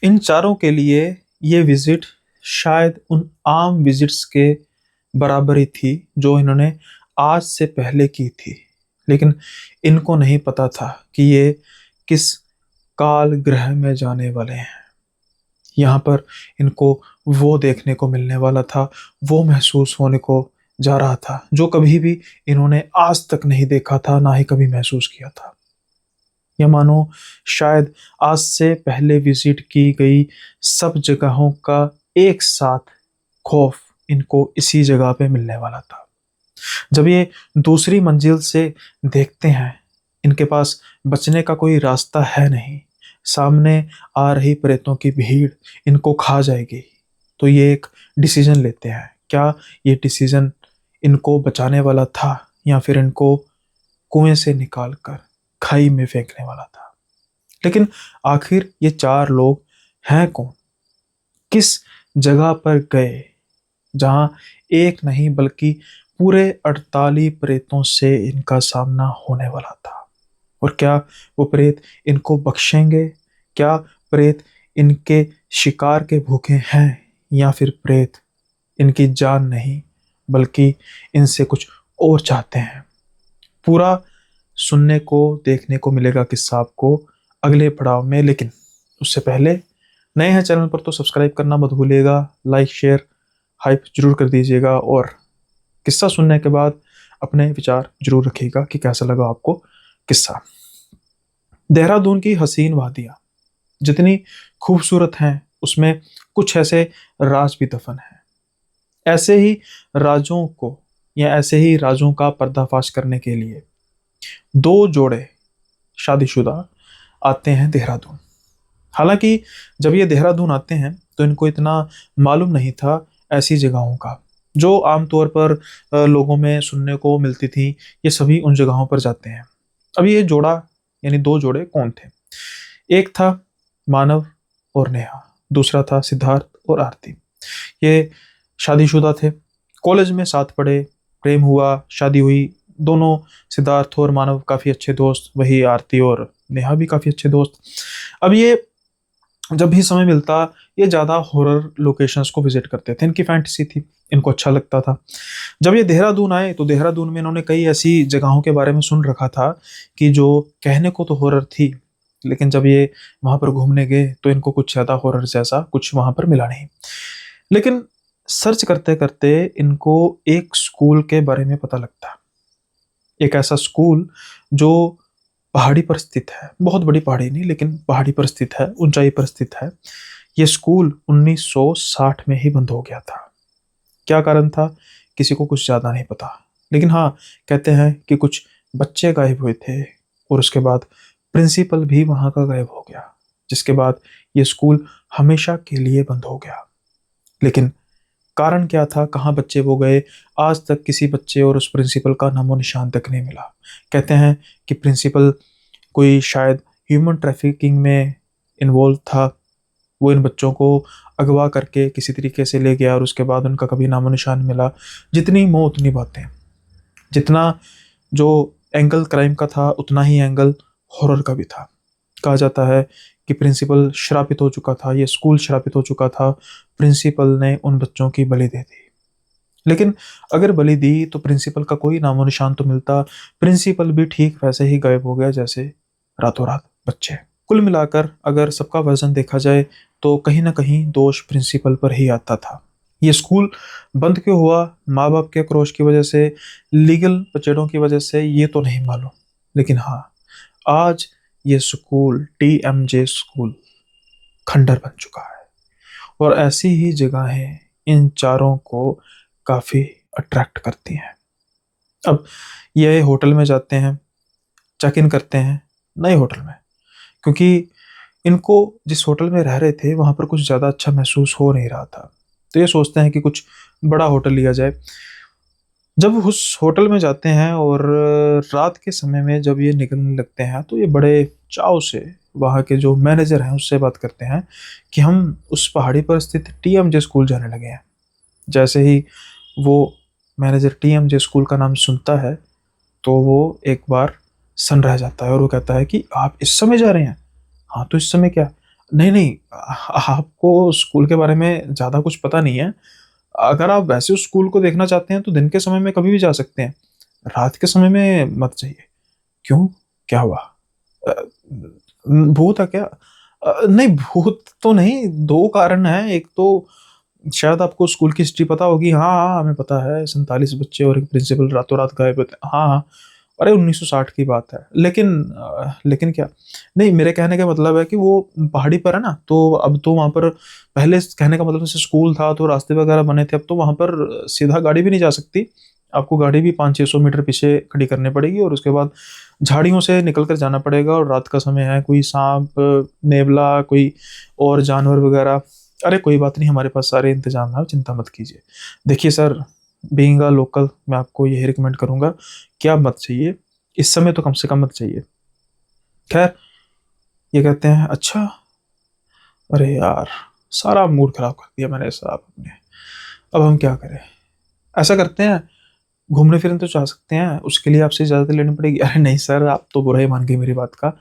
इन चारों के लिए ये विजिट शायद उन आम विजिट्स के बराबर ही थी जो इन्होंने आज से पहले की थी। लेकिन इनको नहीं पता था कि ये किस काल ग्रह में जाने वाले हैं। यहाँ पर इनको वो देखने को मिलने वाला था, वो महसूस होने को जा रहा था जो कभी भी इन्होंने आज तक नहीं देखा था, ना ही कभी महसूस किया था। या मानो शायद आज से पहले विजिट की गई सब जगहों का एक साथ खौफ इनको इसी जगह पे मिलने वाला था। जब ये दूसरी मंजिल से देखते हैं, इनके पास बचने का कोई रास्ता है नहीं। सामने आ रही प्रेतों की भीड़ इनको खा जाएगी। तो ये एक डिसीजन लेते हैं। क्या ये डिसीजन इनको बचाने वाला था या फिर इनको कुएं से निकाल कर खाई में फेंकने वाला था? लेकिन आखिर ये चार लोग हैं कौन? किस जगह पर गए जहां एक नहीं बल्कि पूरे 48 प्रेतों से इनका सामना होने वाला था? और क्या वो प्रेत इनको बख्शेंगे? क्या प्रेत इनके शिकार के भूखे हैं या फिर प्रेत इनकी जान नहीं बल्कि इनसे कुछ और चाहते हैं? पूरा सुनने को देखने को मिलेगा किस्सा आपको अगले पड़ाव में। लेकिन उससे पहले नए हैं चैनल पर तो सब्सक्राइब करना मत भूलिएगा, लाइक शेयर हाइप जरूर कर दीजिएगा और किस्सा सुनने के बाद अपने विचार जरूर रखिएगा कि कैसा लगा आपको किस्सा। देहरादून की हसीन वादियाँ जितनी खूबसूरत हैं उसमें कुछ ऐसे राज भी दफन हैं। ऐसे ही राजों को या ऐसे ही राजों का पर्दाफाश करने के लिए दो जोड़े शादीशुदा आते हैं देहरादून। हालांकि जब ये देहरादून आते हैं तो इनको इतना मालूम नहीं था ऐसी जगहों का जो आमतौर पर लोगों में सुनने को मिलती थी। ये सभी उन जगहों पर जाते हैं। अब ये जोड़ा यानी दो जोड़े कौन थे? एक था मानव और नेहा, दूसरा था सिद्धार्थ और आरती। ये शादीशुदा थे, कॉलेज में साथ पढ़े, प्रेम हुआ, शादी हुई। दोनों सिद्धार्थ और मानव काफ़ी अच्छे दोस्त, वही आरती और नेहा भी काफ़ी अच्छे दोस्त। अब ये जब भी समय मिलता ये ज़्यादा हॉरर लोकेशंस को विजिट करते थे। इनकी फैंटेसी थी, इनको अच्छा लगता था। जब ये देहरादून आए तो देहरादून में इन्होंने कई ऐसी जगहों के बारे में सुन रखा था कि जो कहने को तो हॉरर थी, लेकिन जब ये वहाँ पर घूमने गए तो इनको कुछ ज़्यादा हॉरर जैसा कुछ वहाँ पर मिला नहीं। लेकिन सर्च करते करते इनको एक स्कूल के बारे में पता लगता। एक ऐसा स्कूल जो पहाड़ी पर स्थित है, बहुत बड़ी पहाड़ी नहीं लेकिन पहाड़ी पर स्थित है, ऊंचाई पर स्थित है। ये स्कूल 1960 में ही बंद हो गया था। क्या कारण था किसी को कुछ ज़्यादा नहीं पता, लेकिन हाँ कहते हैं कि कुछ बच्चे गायब हुए थे और उसके बाद प्रिंसिपल भी वहाँ का गायब हो गया, जिसके बाद ये स्कूल हमेशा के लिए बंद हो गया। लेकिन कारण क्या था, कहाँ बच्चे वो गए, आज तक किसी बच्चे और उस प्रिंसिपल का नामो निशान तक नहीं मिला। कहते हैं कि प्रिंसिपल कोई शायद ह्यूमन ट्रैफिकिंग में इन्वॉल्व था। वो इन बच्चों को अगवा करके किसी तरीके से ले गया और उसके बाद उनका कभी नामो निशान मिला। जितनी मौत उतनी बातें, जितना जो एंगल क्राइम का था उतना ही एंगल हॉरर का भी था। कहा जाता है कि प्रिंसिपल श्रापित हो चुका था, ये स्कूल श्रापित हो चुका था। प्रिंसिपल ने उन बच्चों की बलि दे दी। लेकिन अगर बलि दी तो प्रिंसिपल का कोई नामो निशान तो मिलता। प्रिंसिपल भी ठीक वैसे ही गायब हो गया जैसे रातों रात बच्चे। कुल मिलाकर अगर सबका वर्जन देखा जाए तो कहीं ना कहीं दोष प्रिंसिपल पर ही आता था। ये स्कूल बंद क्यों हुआ, माँ बाप के क्रोश की वजह से, लीगल पचेड़ों की वजह से, ये तो नहीं मालूम। लेकिन हाँ, आज ये स्कूल TMJ स्कूल खंडर बन चुका है। और ऐसी ही जगहें इन चारों को काफ़ी अट्रैक्ट करती हैं। अब ये होटल में जाते हैं, चेक इन करते हैं नए होटल में, क्योंकि इनको जिस होटल में रह रहे थे वहाँ पर कुछ ज़्यादा अच्छा महसूस हो नहीं रहा था। तो ये सोचते हैं कि कुछ बड़ा होटल लिया जाए। जब उस होटल में जाते हैं और रात के समय में जब ये निकलने लगते हैं तो ये बड़े चाव से वहाँ के जो मैनेजर हैं उससे बात करते हैं कि हम उस पहाड़ी पर स्थित TMJ स्कूल जाने लगे हैं। जैसे ही वो मैनेजर TMJ स्कूल का नाम सुनता है तो वो एक बार सन रह जाता है और वो कहता है कि आप इस समय जा रहे हैं? हाँ तो इस समय क्या, नहीं, नहीं, आपको स्कूल के बारे में ज़्यादा कुछ पता नहीं है। अगर आप वैसे उस स्कूल को देखना चाहते हैं तो दिन के समय में कभी भी जा सकते हैं। रात के समय में मत जाइए। क्यों? क्या हुआ? अ, भूत है क्या? नहीं, भूत तो नहीं, 2 कारण हैं। एक तो शायद आपको स्कूल की हिस्ट्री पता होगी। हाँ, हाँ, हमें पता है 47 बच्चे और एक प्रिंसिपल रातों-रात गायब होते हैं। हाँ, हाँ। अरे 1960 की बात है। लेकिन क्या? नहीं, मेरे कहने का मतलब है कि वो पहाड़ी पर है ना, तो अब तो वहाँ पर पहले कहने का मतलब जैसे स्कूल था तो रास्ते वगैरह बने थे, अब तो वहाँ पर सीधा गाड़ी भी नहीं जा सकती। आपको गाड़ी भी 500-600 मीटर पीछे खड़ी करनी पड़ेगी और उसके बाद झाड़ियों से निकल कर जाना पड़ेगा और रात का समय है, कोई साँप, नेवला, कोई और जानवर वगैरह। अरे कोई बात नहीं, हमारे पास सारे इंतज़ाम हैं, आप चिंता मत कीजिए। देखिए सर, बीइंग अ लोकल मैं आपको यही रिकमेंड करूँगा कि आप मत जाइए, इस समय तो कम से कम मत जाइए। ख़ैर, ये कहते हैं अच्छा, अरे यार! सारा मूड ख़राब कर दिया मैंने साहब अपने। अब हम क्या करें? ऐसा करते हैं, घूमने-फिरने तो जा सकते हैं, उसके लिए आपसे इजाज़त लेनी पड़ेगी। अरे नहीं सर, आप तो बुरा ही मान गए मेरी बात का।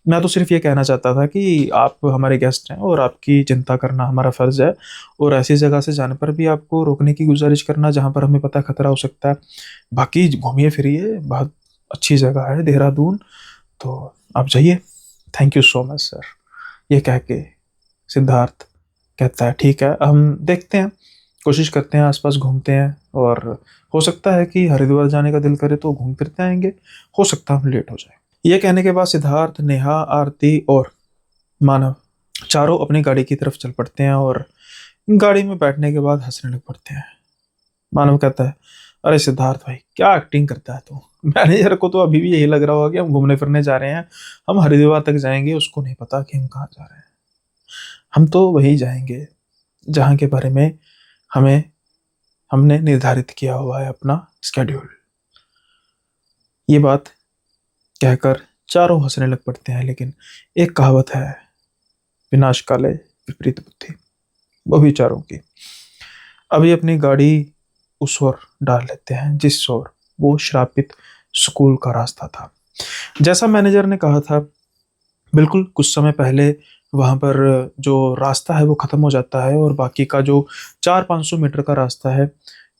मैं तो सिर्फ़ ये कहना चाहता था कि आप हमारे गेस्ट हैं और आपकी चिंता करना हमारा फ़र्ज़ है और ऐसी जगह से जाने पर भी आपको रोकने की गुज़ारिश करना जहाँ पर हमें पता है खतरा हो सकता है। बाकी घूमिए-फिरिए, बहुत अच्छी जगह है देहरादून, तो आप जाइए। Thank you so much sir. ये कह के सिद्धार्थ कहता है, ठीक है, हम देखते हैं, कोशिश करते हैं, आस-पास घूमते हैं और हो सकता है कि हरिद्वार जाने का दिल करे तो घूम फिर के आएँगे, हो सकता है हम लेट हो जाएँ। ये कहने के बाद सिद्धार्थ, नेहा, आरती और मानव चारों अपनी गाड़ी की तरफ चल पड़ते हैं और गाड़ी में बैठने के बाद हँसने लग पड़ते हैं। मानव कहता है, "अरे सिद्धार्थ भाई, क्या एक्टिंग करता है तू? मैनेजर को तो अभी भी यही लग रहा होगा कि हम घूमने-फिरने जा रहे हैं, हम हरिद्वार तक जाएँगे, उसको नहीं पता कि हम कहाँ जा रहे हैं। हम तो वहीं जाएँगे, जहाँ के बारे में हमें हमने निर्धारित किया हुआ है अपना स्केड्यूल।" ये बात कहकर चारों हँसने लग पड़ते हैं, लेकिन एक कहावत है, विनाश काले विपरीत बुद्धि, वो भी चारों की। अभी अपनी गाड़ी उस ओर डाल लेते हैं जिस ओर वो श्रापित स्कूल का रास्ता था। जैसा मैनेजर ने कहा था, बिल्कुल कुछ समय पहले वहाँ पर जो रास्ता है वो ख़त्म हो जाता है और बाकी का जो 400-500 मीटर का रास्ता है,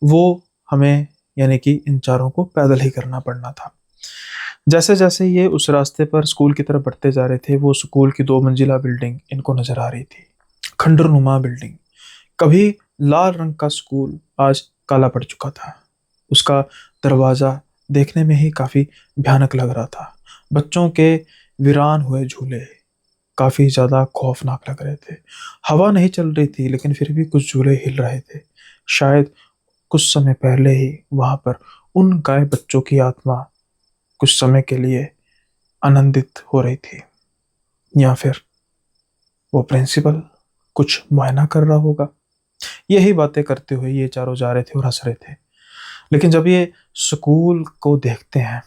वो हमें यानी कि इन चारों को पैदल ही करना पड़ना था। जैसे-जैसे ये उस रास्ते पर स्कूल की तरफ बढ़ते जा रहे थे, वो स्कूल की 2 मंजिला बिल्डिंग इनको नज़र आ रही थी। खंडरनुमा बिल्डिंग। कभी लाल रंग का स्कूल आज काला पड़ चुका था। उसका दरवाज़ा देखने में ही काफ़ी भयानक लग रहा था। बच्चों के वीरान हुए झूले काफ़ी ज़्यादा खौफनाक लग रहे थे। हवा नहीं चल रही थी, लेकिन फिर भी कुछ झूले हिल रहे थे। शायद कुछ समय पहले ही वहाँ पर उन गाय बच्चों की आत्मा कुछ समय के लिए आनंदित हो रही थी, या फिर वो प्रिंसिपल कुछ मुआयना कर रहा होगा। यही बातें करते हुए ये चारों जा रहे थे और हंस रहे थे। लेकिन जब ये स्कूल को देखते हैं,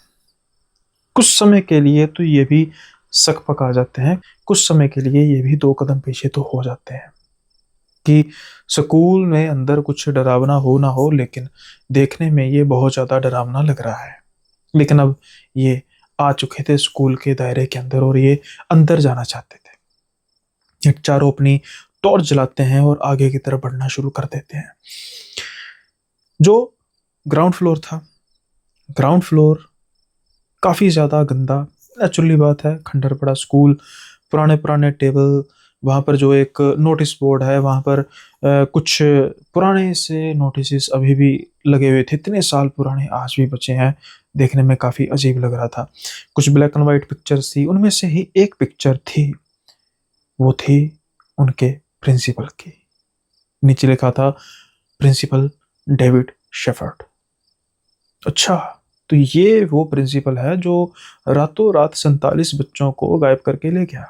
कुछ समय के लिए तो ये भी सक-पका जाते हैं, कुछ समय के लिए ये भी 2 कदम पीछे तो हो जाते हैं कि स्कूल में अंदर कुछ डरावना हो ना हो, लेकिन देखने में ये बहुत ज़्यादा डरावना लग रहा है। लेकिन अब ये आ चुके थे स्कूल के दायरे के अंदर और ये अंदर जाना चाहते थे। ये चारों अपनी टॉर्च जलाते हैं और आगे की तरफ बढ़ना शुरू कर देते हैं। जो ग्राउंड फ्लोर था, ग्राउंड फ्लोर काफ़ी ज़्यादा गंदा, नेचुरली बात है, खंडर पड़ा स्कूल, पुराने-पुराने टेबल, वहाँ पर जो एक नोटिस बोर्ड है, वहाँ पर कुछ पुराने से नोटिसेस अभी भी लगे हुए थे, इतने साल पुराने आज भी बचे हैं, देखने में काफ़ी अजीब लग रहा था। कुछ ब्लैक एंड व्हाइट पिक्चर्स थी, उनमें से ही एक पिक्चर थी, वो थी उनके प्रिंसिपल की। नीचे लिखा था, प्रिंसिपल डेविड शेफर्ड। अच्छा, तो ये वो प्रिंसिपल है जो रातों-रात 47 बच्चों को गायब करके ले गया।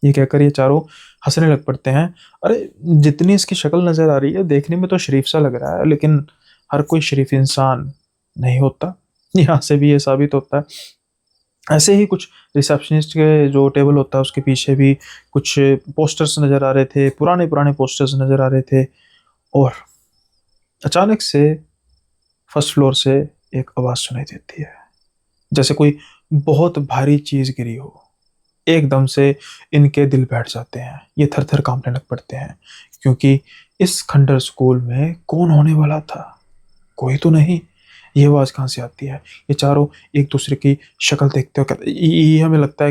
ये कहकर ये चारों हँसने लग पड़ते हैं। अरे! जितनी इसकी शक्ल नज़र आ रही है, देखने में तो शरीफ सा लग रहा है, लेकिन हर कोई शरीफ इंसान नहीं होता। यहाँ से भी ये साबित होता है। ऐसे ही कुछ रिसेप्शनिस्ट के जो टेबल होता है, उसके पीछे भी कुछ पोस्टर्स नज़र आ रहे थे, पुराने-पुराने पोस्टर्स नज़र आ रहे थे और अचानक से फर्स्ट फ्लोर से एक आवाज़ सुनाई देती है, जैसे कोई बहुत भारी चीज़ गिरी हो। एकदम से इनके दिल बैठ जाते हैं, ये थर थर कांपने लग पड़ते हैं, क्योंकि इस खंडर स्कूल में कौन होने वाला था? कोई तो नहीं। ये आवाज कहाँ से आती है? ये चारों एक दूसरे की शक्ल देखते हो कहते ये हमें लगता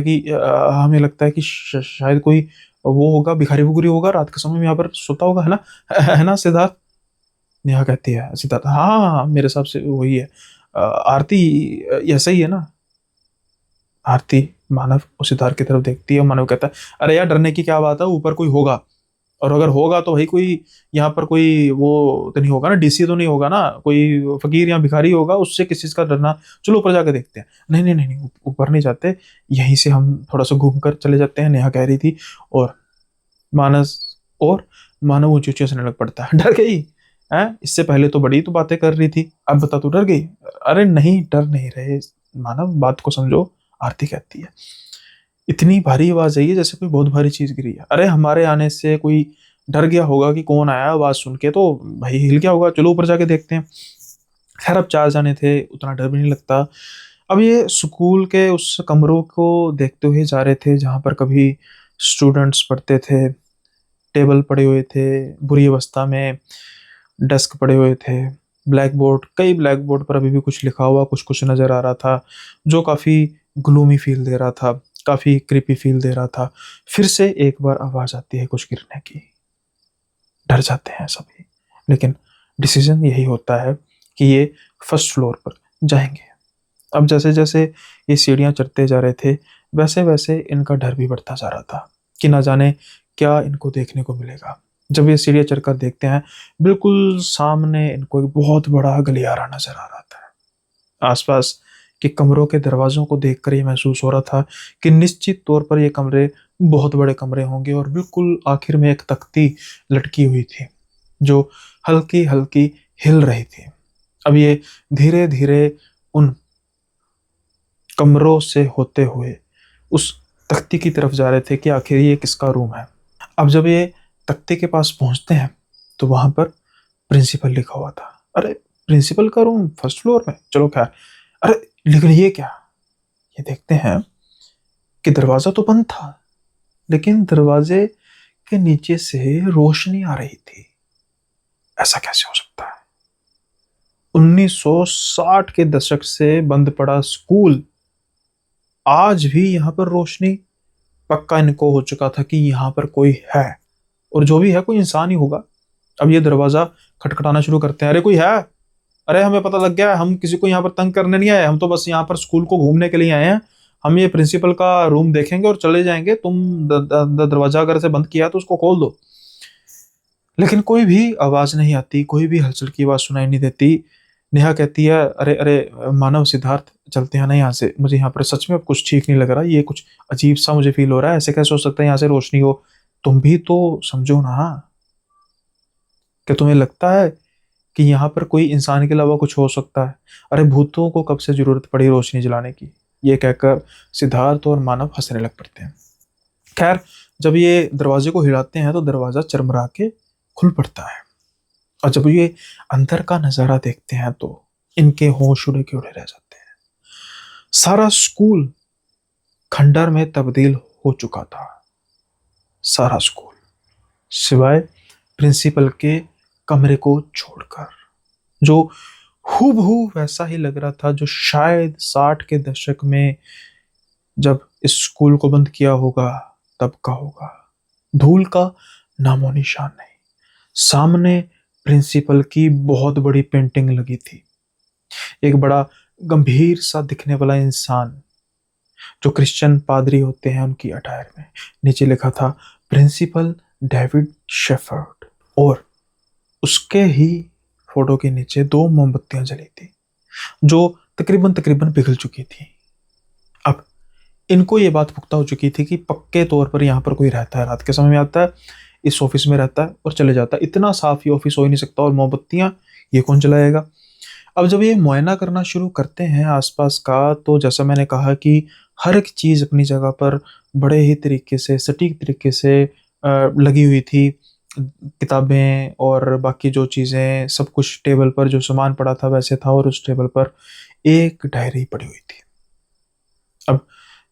है कि शायद कोई वो होगा, भिखारी वुखारी होगा, रात के समय में यहाँ पर सोता होगा, है ना? है ना सिद्धार्थ? नेहा कहती है। सिद्धार्थ, हाँ हाँ हाँ, मेरे हिसाब से वही है। आरती, ऐसा ही है ना? आरती मानव उस सिद्धार्थ की तरफ देखती है और मानव कहता है, अरे यार डरने की क्या बात है, ऊपर कोई होगा, और अगर होगा तो भाई कोई यहाँ पर कोई वो तो नहीं होगा ना, डीसी तो नहीं होगा ना, कोई फकीर या भिखारी होगा, उससे किस चीज का डरना। चलो ऊपर जाकर देखते हैं। नहीं नहीं नहीं नहीं, ऊपर नहीं जाते, यहीं से हम थोड़ा सा घूम कर चले जाते हैं, नेहा कह रही थी। और मानस और मानव ऊंची ऊंची हंसने लग पड़ता है। डर गई है? इससे पहले तो बड़ी तो बातें कर रही थी, अब बता तू डर गई? अरे नहीं, डर नहीं रहे मानव, बात को समझो। आरती कहती है, इतनी भारी आवाज आई है जैसे कोई बहुत भारी चीज गिरी है। अरे हमारे आने से कोई डर गया होगा कि कौन आया, आवाज सुन के तो भाई हिल गया होगा, चलो ऊपर जाके देखते हैं। खैर अब चार जाने थे, उतना डर भी नहीं लगता। अब ये स्कूल के उस कमरों को देखते हुए जा रहे थे जहां पर कभी स्टूडेंट्स पढ़ते थे। टेबल पड़े हुए थे बुरी अवस्था में, डेस्क पड़े हुए थे, ब्लैक बोर्ड, कई ब्लैक बोर्ड पर अभी भी कुछ लिखा हुआ कुछ कुछ नजर आ रहा था, जो काफी ग्लूमी फील दे रहा था, काफी क्रीपी फील दे रहा था। फिर से एक बार आवाज आती है कुछ गिरने की। डर जाते हैं सभी, लेकिन डिसीजन यही होता है कि ये फर्स्ट फ्लोर पर जाएंगे। अब जैसे जैसे ये सीढ़ियां चढ़ते जा रहे थे, वैसे वैसे इनका डर भी बढ़ता जा रहा था कि ना जाने क्या इनको देखने को मिलेगा। जब ये सीढ़ियां चढ़कर देखते हैं, बिल्कुल सामने इनको एक बहुत बड़ा गलियारा नजर आ रहा था। आसपास के कमरों के दरवाजों को देखकर ये महसूस हो रहा था कि निश्चित तौर पर ये कमरे बहुत बड़े कमरे होंगे, और बिल्कुल आखिर में एक तख्ती लटकी हुई थी जो हल्की हल्की हिल रही थी। अब ये धीरे धीरे उन कमरों से होते हुए उस तख्ती की तरफ जा रहे थे कि आखिर ये किसका रूम है। अब जब ये तख्ते के पास पहुंचते हैं तो वहां पर प्रिंसिपल लिखा हुआ था। अरे प्रिंसिपल का रूम फर्स्ट फ्लोर में, चलो खैर। अरे लेकिन ये क्या? ये देखते हैं कि दरवाजा तो बंद था, लेकिन दरवाजे के नीचे से रोशनी आ रही थी। ऐसा कैसे हो सकता है? 1960 के दशक से बंद पड़ा स्कूल, आज भी यहां पर रोशनी। पक्का इनको हो चुका था कि यहां पर कोई है, और जो भी है कोई इंसान ही होगा। अब ये दरवाजा खटखटाना शुरू करते हैं। अरे कोई है? अरे हमें पता लग गया है, हम किसी को यहाँ पर तंग करने नहीं आए, हम तो बस यहाँ पर स्कूल को घूमने के लिए आए हैं। हम ये प्रिंसिपल का रूम देखेंगे और चले जाएंगे। तुम दरवाजा अगर से बंद किया है तो उसको खोल दो। लेकिन कोई भी आवाज नहीं आती, कोई भी हलचल की आवाज सुनाई नहीं देती। नेहा कहती है, अरे अरे मानव, सिद्धार्थ, चलते हैं ना यहाँ से, मुझे यहाँ पर सच में अब कुछ ठीक नहीं लग रहा, ये कुछ अजीब सा मुझे फील हो रहा है। ऐसे कैसे हो सकता है यहाँ से रोशनी हो? तुम भी तो समझो ना, क्या तुम्हें लगता है कि यहाँ पर कोई इंसान के अलावा कुछ हो सकता है? अरे भूतों को कब से जरूरत पड़ी रोशनी जलाने की? ये कहकर सिद्धार्थ और मानव हंसने लग पड़ते हैं। खैर जब ये दरवाजे को हिलाते हैं तो दरवाजा चरमरा के खुल पड़ता है, और जब ये अंदर का नजारा देखते हैं तो इनके होश उड़े के उड़े रह जाते हैं। सारा स्कूल खंडर में तब्दील हो चुका था। सारा स्कूल सिवाय प्रिंसिपल के कमरे को छोड़कर, जो हूबहू वैसा ही लग रहा था जो शायद 60 के दशक में जब इस स्कूल को बंद किया होगा तब का होगा। धूल का नामो निशान नहीं। सामने प्रिंसिपल की बहुत बड़ी पेंटिंग लगी थी, एक बड़ा गंभीर सा दिखने वाला इंसान, जो क्रिश्चियन पादरी होते हैं उनकी अटायर में। नीचे लिखा था प्रिंसिपल डेविड शेफर्ड, और उसके ही फोटो के नीचे दो मोमबत्तियां जली थी जो तकरीबन तकरीबन पिघल चुकी थी। अब इनको ये बात पुख्ता हो चुकी थी कि पक्के तौर पर यहाँ पर कोई रहता है, रात के समय में आता है, इस ऑफिस में रहता है और चले जाता है। इतना साफ ये ऑफिस हो ही नहीं सकता, और मोमबत्तियां ये कौन जलाएगा? अब जब ये मुआयना करना शुरू करते हैं आसपास का, तो जैसा मैंने कहा कि हर एक चीज अपनी जगह पर बड़े ही तरीके से, सटीक तरीके से लगी हुई थी। किताबें और बाकी जो चीजें, सब कुछ टेबल पर, जो सामान पड़ा था वैसे था, और उस टेबल पर एक डायरी पड़ी हुई थी। अब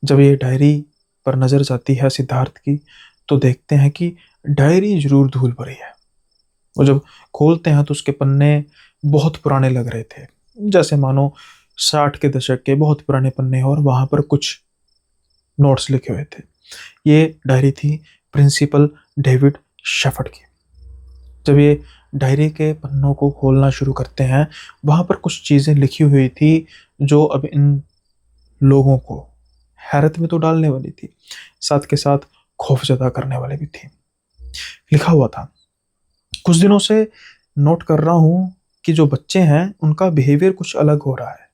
जब ये डायरी पर नजर जाती है सिद्धार्थ की तो देखते हैं कि डायरी जरूर धूल भरी है। वो जब खोलते हैं तो उसके पन्ने बहुत पुराने लग रहे थे, जैसे मानो 60 के दशक के बहुत पुराने पन्ने और वहां पर कुछ नोट्स लिखे हुए थे। ये डायरी थी प्रिंसिपल डेविड शेफर्ड की। जब ये डायरी के पन्नों को खोलना शुरू करते हैं, वहां पर कुछ चीजें लिखी हुई थी जो अब इन लोगों को हैरत में तो डालने वाली थी, साथ के साथ खौफजदा करने वाली भी थी। लिखा हुआ था, कुछ दिनों से नोट कर रहा हूं कि जो बच्चे हैं उनका बिहेवियर कुछ अलग हो रहा है।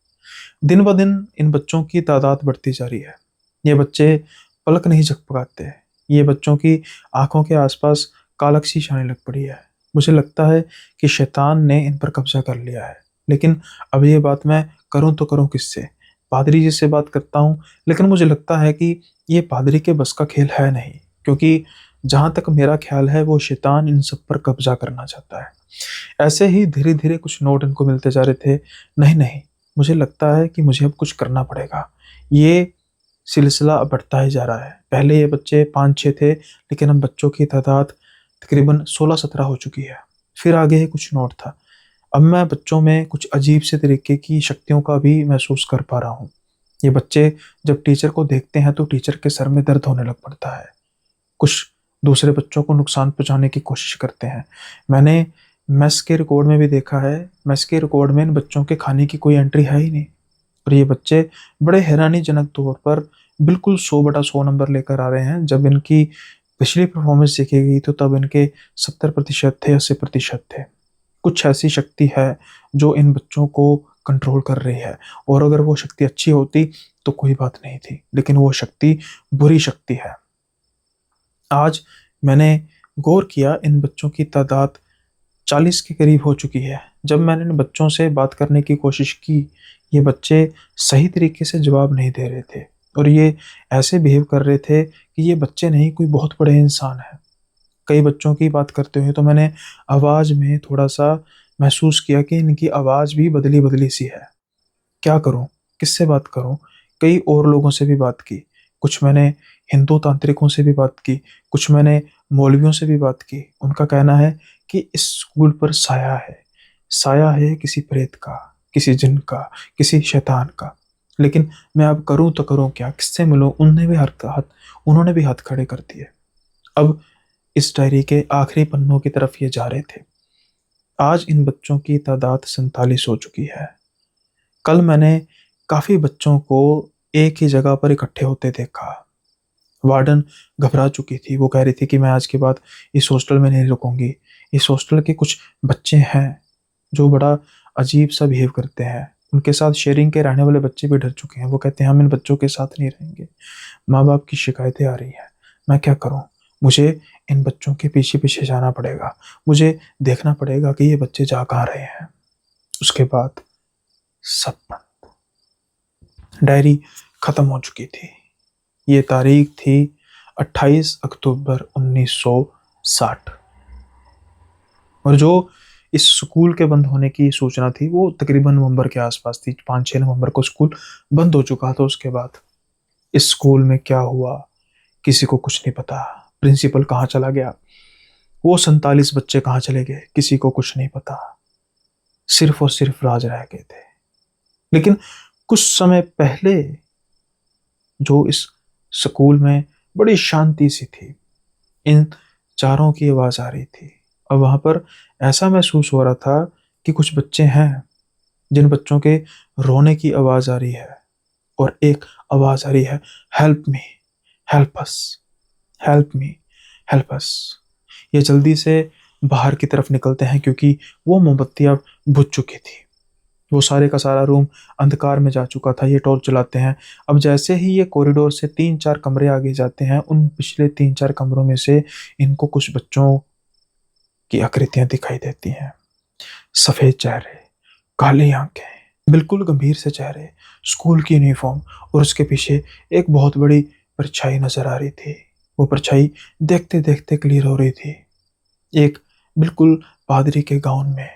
दिन ब दिन इन बच्चों की तादाद बढ़ती जा रही है। ये बच्चे पलक नहीं झपकाते। ये बच्चों की आंखों के आसपास कालक्षी छाने लग पड़ी है। मुझे लगता है कि शैतान ने इन पर कब्जा कर लिया है। लेकिन अब ये बात मैं करूं तो करूं किससे? पादरी जी से बात करता हूं, लेकिन मुझे लगता है कि ये पादरी के बस का खेल है नहीं, क्योंकि जहां तक मेरा ख्याल है वो शैतान इन सब पर कब्जा करना चाहता है। ऐसे ही धीरे धीरे कुछ नोट इनको मिलते जा रहे थे। नहीं नहीं, मुझे लगता है कि मुझे अब कुछ करना पड़ेगा। ये सिलसिला अब बढ़ता ही जा रहा है। पहले ये बच्चे 5-6 थे, लेकिन अब बच्चों की तादाद तकरीबन 16-17 हो चुकी है। फिर आगे ही कुछ नोट था। अब मैं बच्चों में कुछ अजीब से तरीके की शक्तियों का भी महसूस कर पा रहा हूँ। ये बच्चे जब टीचर को देखते हैं तो टीचर के सर में दर्द होने लग पड़ता है। कुछ दूसरे बच्चों को नुकसान पहुंचाने की कोशिश करते हैं। मैंने मेस के रिकॉर्ड में भी देखा है। मेस के रिकॉर्ड में इन बच्चों के खाने की कोई एंट्री है ही नहीं। और ये बच्चे बड़े हैरानीजनक तौर पर बिल्कुल 100/100 नंबर लेकर आ रहे हैं। जब इनकी पिछली परफॉर्मेंस देखी गई तो तब इनके 70% थे, 80% थे। कुछ ऐसी शक्ति है जो इन बच्चों को कंट्रोल कर रही है। और अगर वो शक्ति अच्छी होती तो कोई बात नहीं थी, लेकिन वो शक्ति बुरी शक्ति है। आज मैंने गौर किया, इन बच्चों की तादाद 40 के करीब हो चुकी है। जब मैंने इन बच्चों से बात करने की कोशिश की, ये बच्चे सही तरीके से जवाब नहीं दे रहे थे और ये ऐसे बिहेव कर रहे थे कि ये बच्चे नहीं, कोई बहुत बड़े इंसान है। कई बच्चों की बात करते हुए तो मैंने आवाज़ में थोड़ा सा महसूस किया कि इनकी आवाज़ भी बदली बदली सी है। क्या करूं? किससे बात करूं? कई और लोगों से भी बात की। कुछ मैंने हिंदू तांत्रिकों से भी बात की, कुछ मैंने मौलवियों से भी बात की। उनका कहना है कि इस स्कूल पर साया है। साया है किसी प्रेत का, किसी जिन का, किसी शैतान का। लेकिन मैं अब करूं तो करूं क्या? किससे मिलूं? उन्होंने भी हाथ खड़े कर दिए। अब इस डायरी के आखिरी पन्नों की तरफ ये जा रहे थे। आज इन बच्चों की तादाद 47 हो चुकी है। कल मैंने काफी बच्चों को एक ही जगह पर इकट्ठे होते देखा। वार्डन घबरा चुकी थी। वो कह रही थी कि मैं आज के बाद इस हॉस्टल में नहीं रुकूंगी। इस हॉस्टल के कुछ बच्चे हैं जो बड़ा अजीब सा बिहेव करते हैं। उनके साथ शेयरिंग के रहने वाले बच्चे भी डर चुके हैं। वो कहते हैं हम इन बच्चों के साथ नहीं रहेंगे। माँ बाप की शिकायतें आ रही हैं। मैं क्या करूं? मुझे इन बच्चों के पीछे पीछे जाना पड़ेगा। मुझे देखना पड़ेगा कि ये बच्चे जा कहाँ रहे हैं। उसके बाद सब बंद। डायरी खत्म हो चुकी थी। ये तारीख थी 28 अक्टूबर 1960 और जो इस स्कूल के बंद होने की सूचना थी वो तकरीबन नवंबर के आसपास थी। 5-6 नवंबर को स्कूल बंद हो चुका था। उसके बाद इस स्कूल में क्या हुआ किसी को कुछ नहीं पता। प्रिंसिपल कहाँ चला गया, वो 47 बच्चे कहाँ चले गए, किसी को कुछ नहीं पता। सिर्फ और सिर्फ राज रह गए थे। लेकिन कुछ समय पहले जो इस स्कूल में बड़ी शांति सी थी, इन चारों की आवाज आ रही थी। और वहां पर ऐसा महसूस हो रहा था कि कुछ बच्चे हैं जिन बच्चों के रोने की आवाज आ रही है और एक आवाज आ रही है, help me, help us, help me, help us. ये जल्दी से बाहर की तरफ निकलते हैं क्योंकि वो मोमबत्ती अब बुझ चुकी थी। वो सारे का सारा रूम अंधकार में जा चुका था। ये टॉर्च जलाते हैं। अब जैसे ही ये कॉरिडोर से 3-4 कमरे आगे जाते हैं, उन पिछले 3-4 कमरों में से इनको कुछ बच्चों की आकृतियां दिखाई देती हैं। सफेद चेहरे, काली आंखें, बिल्कुल गंभीर से चेहरे, स्कूल की यूनिफॉर्म और उसके पीछे एक बहुत बड़ी परछाई नजर आ रही थी। वो परछाई देखते देखते क्लियर हो रही थी। एक बिल्कुल पादरी के गाउन में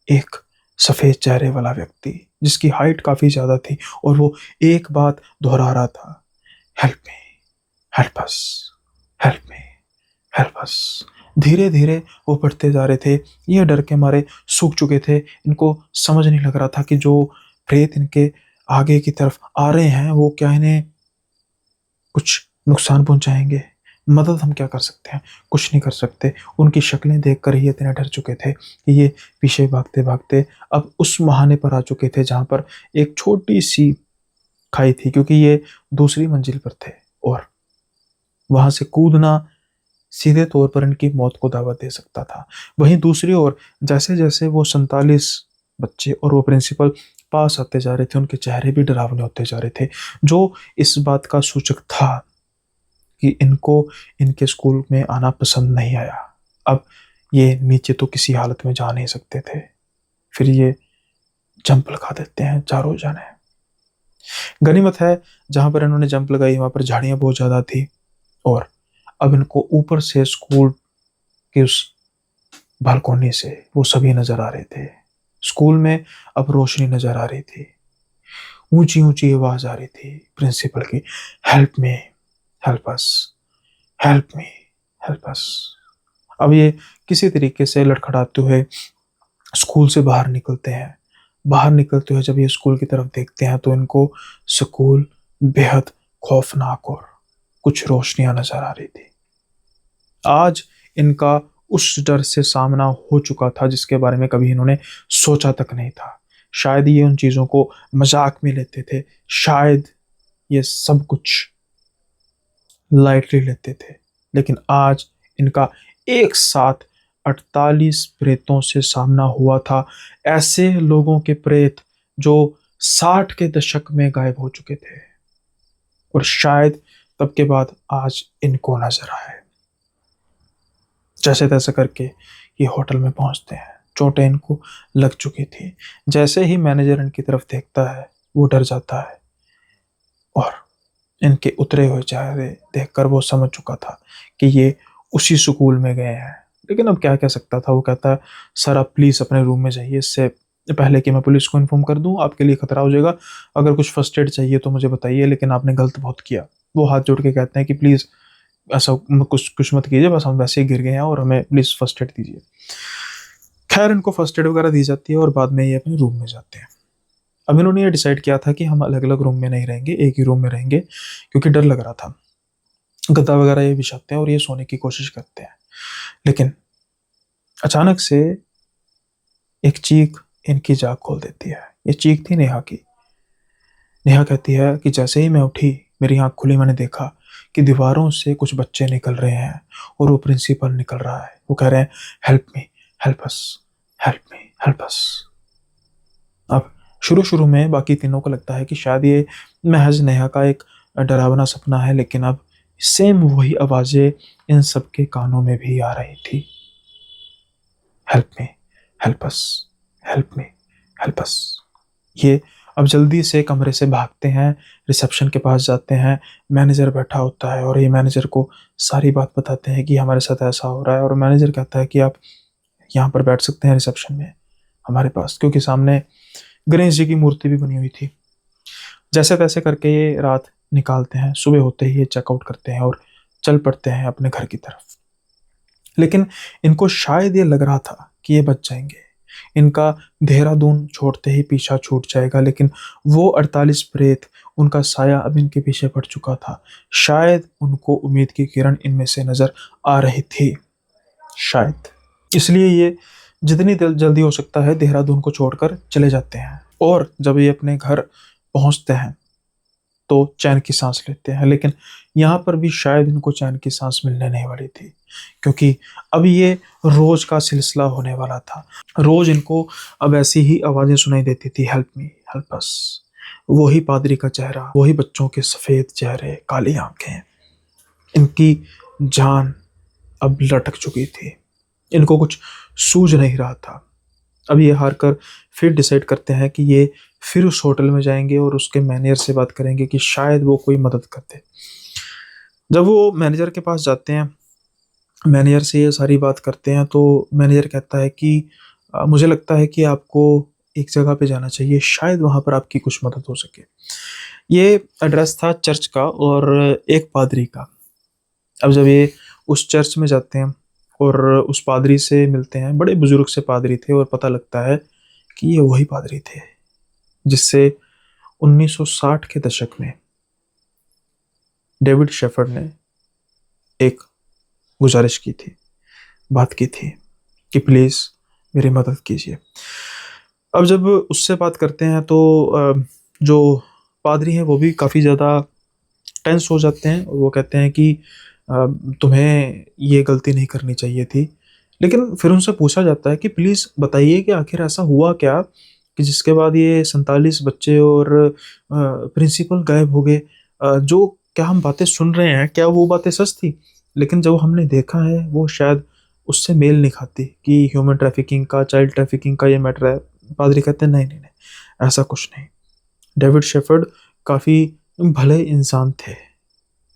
एक सफेद चेहरे वाला व्यक्ति, जिसकी हाइट काफी ज्यादा थी और वो एक बात दोहरा रहा था, help me, help us, help me, help us. धीरे धीरे वो पढ़ते जा रहे थे। ये डर के मारे सूख चुके थे। इनको समझ नहीं लग रहा था कि जो प्रेत इनके आगे की तरफ आ रहे हैं वो क्या इन्हें कुछ नुकसान पहुंचाएंगे। मदद हम क्या कर सकते हैं? कुछ नहीं कर सकते। उनकी शक्लें देखकर ही इतने डर चुके थे कि ये पीछे भागते भागते अब उस मुहाने पर आ चुके थे जहां पर एक छोटी सी खाई थी, क्योंकि ये दूसरी मंजिल पर थे और वहां से कूदना सीधे तौर पर इनकी मौत को दावत दे सकता था। वहीं दूसरी ओर जैसे जैसे वो 47 बच्चे और वो प्रिंसिपल पास आते जा रहे थे, उनके चेहरे भी डरावने होते जा रहे थे, जो इस बात का सूचक था कि इनको इनके स्कूल में आना पसंद नहीं आया। अब ये नीचे तो किसी हालत में जा नहीं सकते थे। फिर ये जंप लगा देते हैं चारों जने। गनीमत है जहां पर इन्होंने जंप लगाई वहां पर झाड़ियां बहुत ज्यादा थी और अब इनको ऊपर से स्कूल की उस बालकोनी से वो सभी नजर आ रहे थे। स्कूल में अब रोशनी नजर आ रही थी। ऊंची ऊंची आवाज आ रही थी प्रिंसिपल की, help me, help us, help me, help us. अब ये किसी तरीके से लड़खड़ाते हुए स्कूल से बाहर निकलते हैं। बाहर निकलते हुए जब ये स्कूल की तरफ देखते हैं तो इनको स्कूल बेहद खौफनाक और कुछ रोशनियां नजर आ रही थी। आज इनका उस डर से सामना हो चुका था जिसके बारे में कभी इन्होंने सोचा तक नहीं था। शायद ये उन चीजों को मजाक में लेते थे, शायद ये सब कुछ लाइटली लेते थे, लेकिन आज इनका एक साथ 48 प्रेतों से सामना हुआ था। ऐसे लोगों के प्रेत जो 60 के दशक में गायब हो चुके थे और शायद तब के बाद आज इनको नजर आए। जैसे तैसे करके ये होटल में पहुंचते हैं। चोटें इनको लग चुकी थी। जैसे ही मैनेजर इनकी तरफ देखता है वो डर जाता है और इनके उतरे हुए चेहरे देखकर वो समझ चुका था कि ये उसी स्कूल में गए हैं। लेकिन अब क्या कह सकता था। वो कहता है, सर आप प्लीज़ अपने रूम में जाइए, इससे पहले कि मैं पुलिस को इन्फॉर्म कर दूं, आपके लिए खतरा हो जाएगा। अगर कुछ फर्स्ट एड चाहिए तो मुझे बताइए, लेकिन आपने गलत बहुत किया। वो हाथ जोड़ के कहते हैं कि प्लीज़ ऐसा कुछ कुछ मत कीजिए, बस हम वैसे ही गिर गए हैं और हमें प्लीज़ फर्स्ट एड दीजिए। खैर इनको फर्स्ट एड वगैरह दी जाती है और बाद में ये अपने रूम में जाते हैं। अब इन्होंने ये डिसाइड किया था कि हम अलग अलग रूम में नहीं रहेंगे, एक ही रूम में रहेंगे, क्योंकि डर लग रहा था। गद्दा वगैरह ये बिछाते हैं और ये सोने की कोशिश करते हैं। लेकिन अचानक से एक चीख इनकी जाग खोल देती है। ये चीख थी नेहा की। नेहा कहती है कि जैसे ही मैं उठी, मेरी आंख खुली, मैंने देखा कि दीवारों से कुछ बच्चे निकल रहे हैं और वो प्रिंसिपल निकल रहा है। वो कह रहे हैं, help me, help us, help me, help us. अब शुरू शुरू में बाकी तीनों को लगता है कि शायद ये महज नेहा का एक डरावना सपना है, लेकिन अब सेम वही आवाजें इन सबके कानों में भी आ रही थी। Help me, help us, help me, help us. ये अब जल्दी से कमरे से भागते हैं, रिसेप्शन के पास जाते हैं। मैनेजर बैठा होता है और ये मैनेजर को सारी बात बताते हैं कि हमारे साथ ऐसा हो रहा है। और मैनेजर कहता है कि आप यहाँ पर बैठ सकते हैं रिसेप्शन में हमारे पास, क्योंकि सामने गणेश जी की मूर्ति भी बनी हुई थी। जैसे तैसे करके ये रात निकालते हैं। सुबह होते ही ये चेकआउट करते हैं और चल पड़ते हैं अपने घर की तरफ। लेकिन इनको शायद ये लग रहा था कि ये बच जाएंगे, इनका देहरादून छोड़ते ही पीछा छूट जाएगा, लेकिन वो 48 प्रेत, उनका साया अब इनके पीछे पड़ चुका था। शायद उनको उम्मीद की किरण इनमें से नजर आ रही थी, शायद इसलिए ये जितनी जल्दी हो सकता है देहरादून को छोड़कर चले जाते हैं। और जब ये अपने घर पहुंचते हैं तो चैन की सांस लेते हैं। लेकिन यहाँ पर भी शायद इनको चैन की सांस मिलने नहीं वाली थी, क्योंकि अब ये रोज का सिलसिला होने वाला था। रोज इनको अब ऐसी ही आवाजें सुनाई देती थी, हेल्प मी, हेल्प अस। वही पादरी का चेहरा, वही बच्चों के सफेद चेहरे, काली आंखें। इनकी जान अब लटक चुकी थी। इनको कुछ सूझ नहीं रहा था। अब ये हार कर फिर डिसाइड करते हैं कि ये फिर उस होटल में जाएंगे और उसके मैनेजर से बात करेंगे कि शायद वो कोई मदद कर दे। जब वो मैनेजर के पास जाते हैं, मैनेजर से ये सारी बात करते हैं, तो मैनेजर कहता है कि मुझे लगता है कि आपको एक जगह पे जाना चाहिए, शायद वहाँ पर आपकी कुछ मदद हो सके। ये एड्रेस था चर्च का और एक पादरी का। अब जब ये उस चर्च में जाते हैं और उस पादरी से मिलते हैं, बड़े बुजुर्ग से पादरी थे, और पता लगता है कि ये वही पादरी थे जिससे 1960 के दशक में डेविड शेफर्ड ने एक गुजारिश की थी, बात की थी कि प्लीज़ मेरी मदद कीजिए। अब जब उससे बात करते हैं तो जो पादरी हैं वो भी काफ़ी ज़्यादा टेंस हो जाते हैं, और वो कहते हैं कि तुम्हें ये गलती नहीं करनी चाहिए थी। लेकिन फिर उनसे पूछा जाता है कि प्लीज़ बताइए कि आखिर ऐसा हुआ क्या कि जिसके बाद ये 47 बच्चे और प्रिंसिपल गायब हो गए। जो क्या हम बातें सुन रहे हैं, क्या वो बातें सच थी? लेकिन जो हमने देखा है वो शायद उससे मेल नहीं खाती कि ह्यूमन ट्रैफिकिंग का, चाइल्ड ट्रैफिकिंग का ये मैटर है। पादरी कहते हैं नहीं नहीं नहीं, ऐसा कुछ नहीं। डेविड शेफर्ड काफ़ी भले इंसान थे।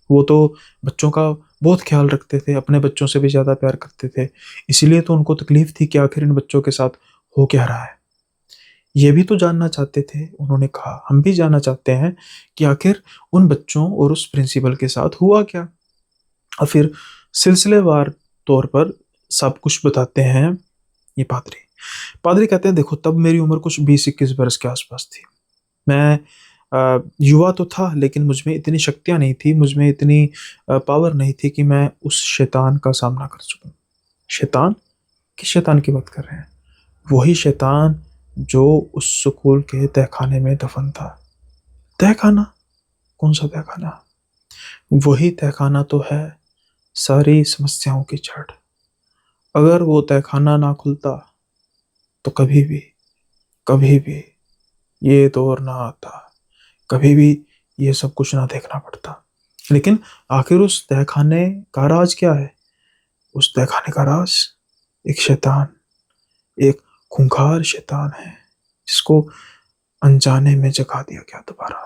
वो तो बच्चों का बहुत ख्याल रखते थे, अपने बच्चों से भी ज़्यादा प्यार करते थे। इसीलिए तो उनको तकलीफ थी कि आखिर इन बच्चों के साथ हो क्या रहा है। ये भी तो जानना चाहते थे। उन्होंने कहा हम भी जानना चाहते हैं कि आखिर उन बच्चों और उस प्रिंसिपल के साथ हुआ क्या। और फिर सिलसिलेवार तौर पर सब कुछ बताते हैं ये पादरी। पादरी कहते हैं देखो, तब मेरी उम्र कुछ 20-21 बरस के आसपास थी। मैं युवा तो था, लेकिन मुझ में इतनी शक्तियाँ नहीं थी, मुझ में इतनी पावर नहीं थी कि मैं उस शैतान का सामना कर सकूँ। शैतान? किस शैतान की बात कर रहे हैं? वही शैतान जो उस स्कूल के तहखाने में दफन था। तहखाना? कौन सा तहखाना? वही तहखाना तो है सारी समस्याओं की जड़। अगर वो तहखाना ना खुलता तो कभी भी ये दौर ना आता, कभी भी ये सब कुछ ना देखना पड़ता। लेकिन आखिर उस तहखाने का राज क्या है? उस तहखाने का राज एक शैतान, एक खूंखार शैतान है जिसको अनजाने में जगा दिया गया दोबारा।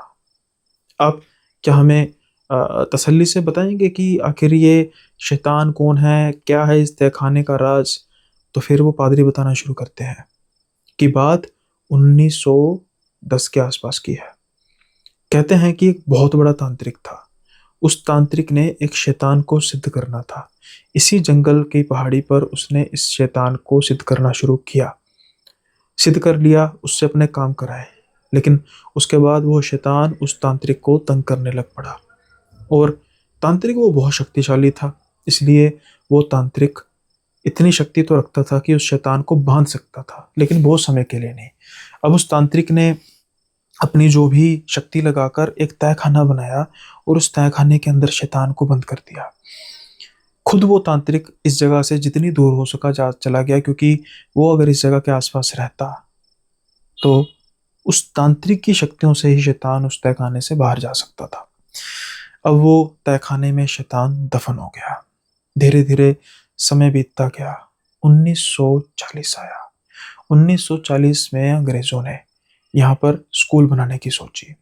आप क्या हमें तसल्ली से बताएंगे कि आखिर ये शैतान कौन है, क्या है इस तहखाने का राज? तो फिर वो पादरी बताना शुरू करते हैं कि बात 1910 के आसपास की है। कहते हैं कि एक बहुत बड़ा तांत्रिक था। उस तांत्रिक ने एक शैतान को सिद्ध करना था। इसी जंगल की पहाड़ी पर उसने इस शैतान को सिद्ध करना शुरू किया। सिद्ध कर लिया, उससे अपने काम कराए। लेकिन उसके बाद वो शैतान उस तांत्रिक को तंग करने लग पड़ा, और तांत्रिक वो बहुत शक्तिशाली था। इसलिए वो तांत्रिक इतनी शक्ति तो रखता था कि उस शैतान को बांध सकता था, लेकिन बहुत समय के लिए नहीं। अब उस तांत्रिक ने अपनी जो भी शक्ति लगाकर एक तहखाना बनाया, और उस तहखाने के अंदर शैतान को बंद कर दिया। खुद वो तांत्रिक इस जगह से जितनी दूर हो सका जा चला गया, क्योंकि वो अगर इस जगह के आसपास रहता तो उस तांत्रिक की शक्तियों से ही शैतान उस तहखाने से बाहर जा सकता था। अब वो तहखाने में शैतान दफन हो गया। धीरे धीरे समय बीतता गया। 1940 आया। 1940 में अंग्रेजों ने यहाँ पर स्कूल बनाने की सोची।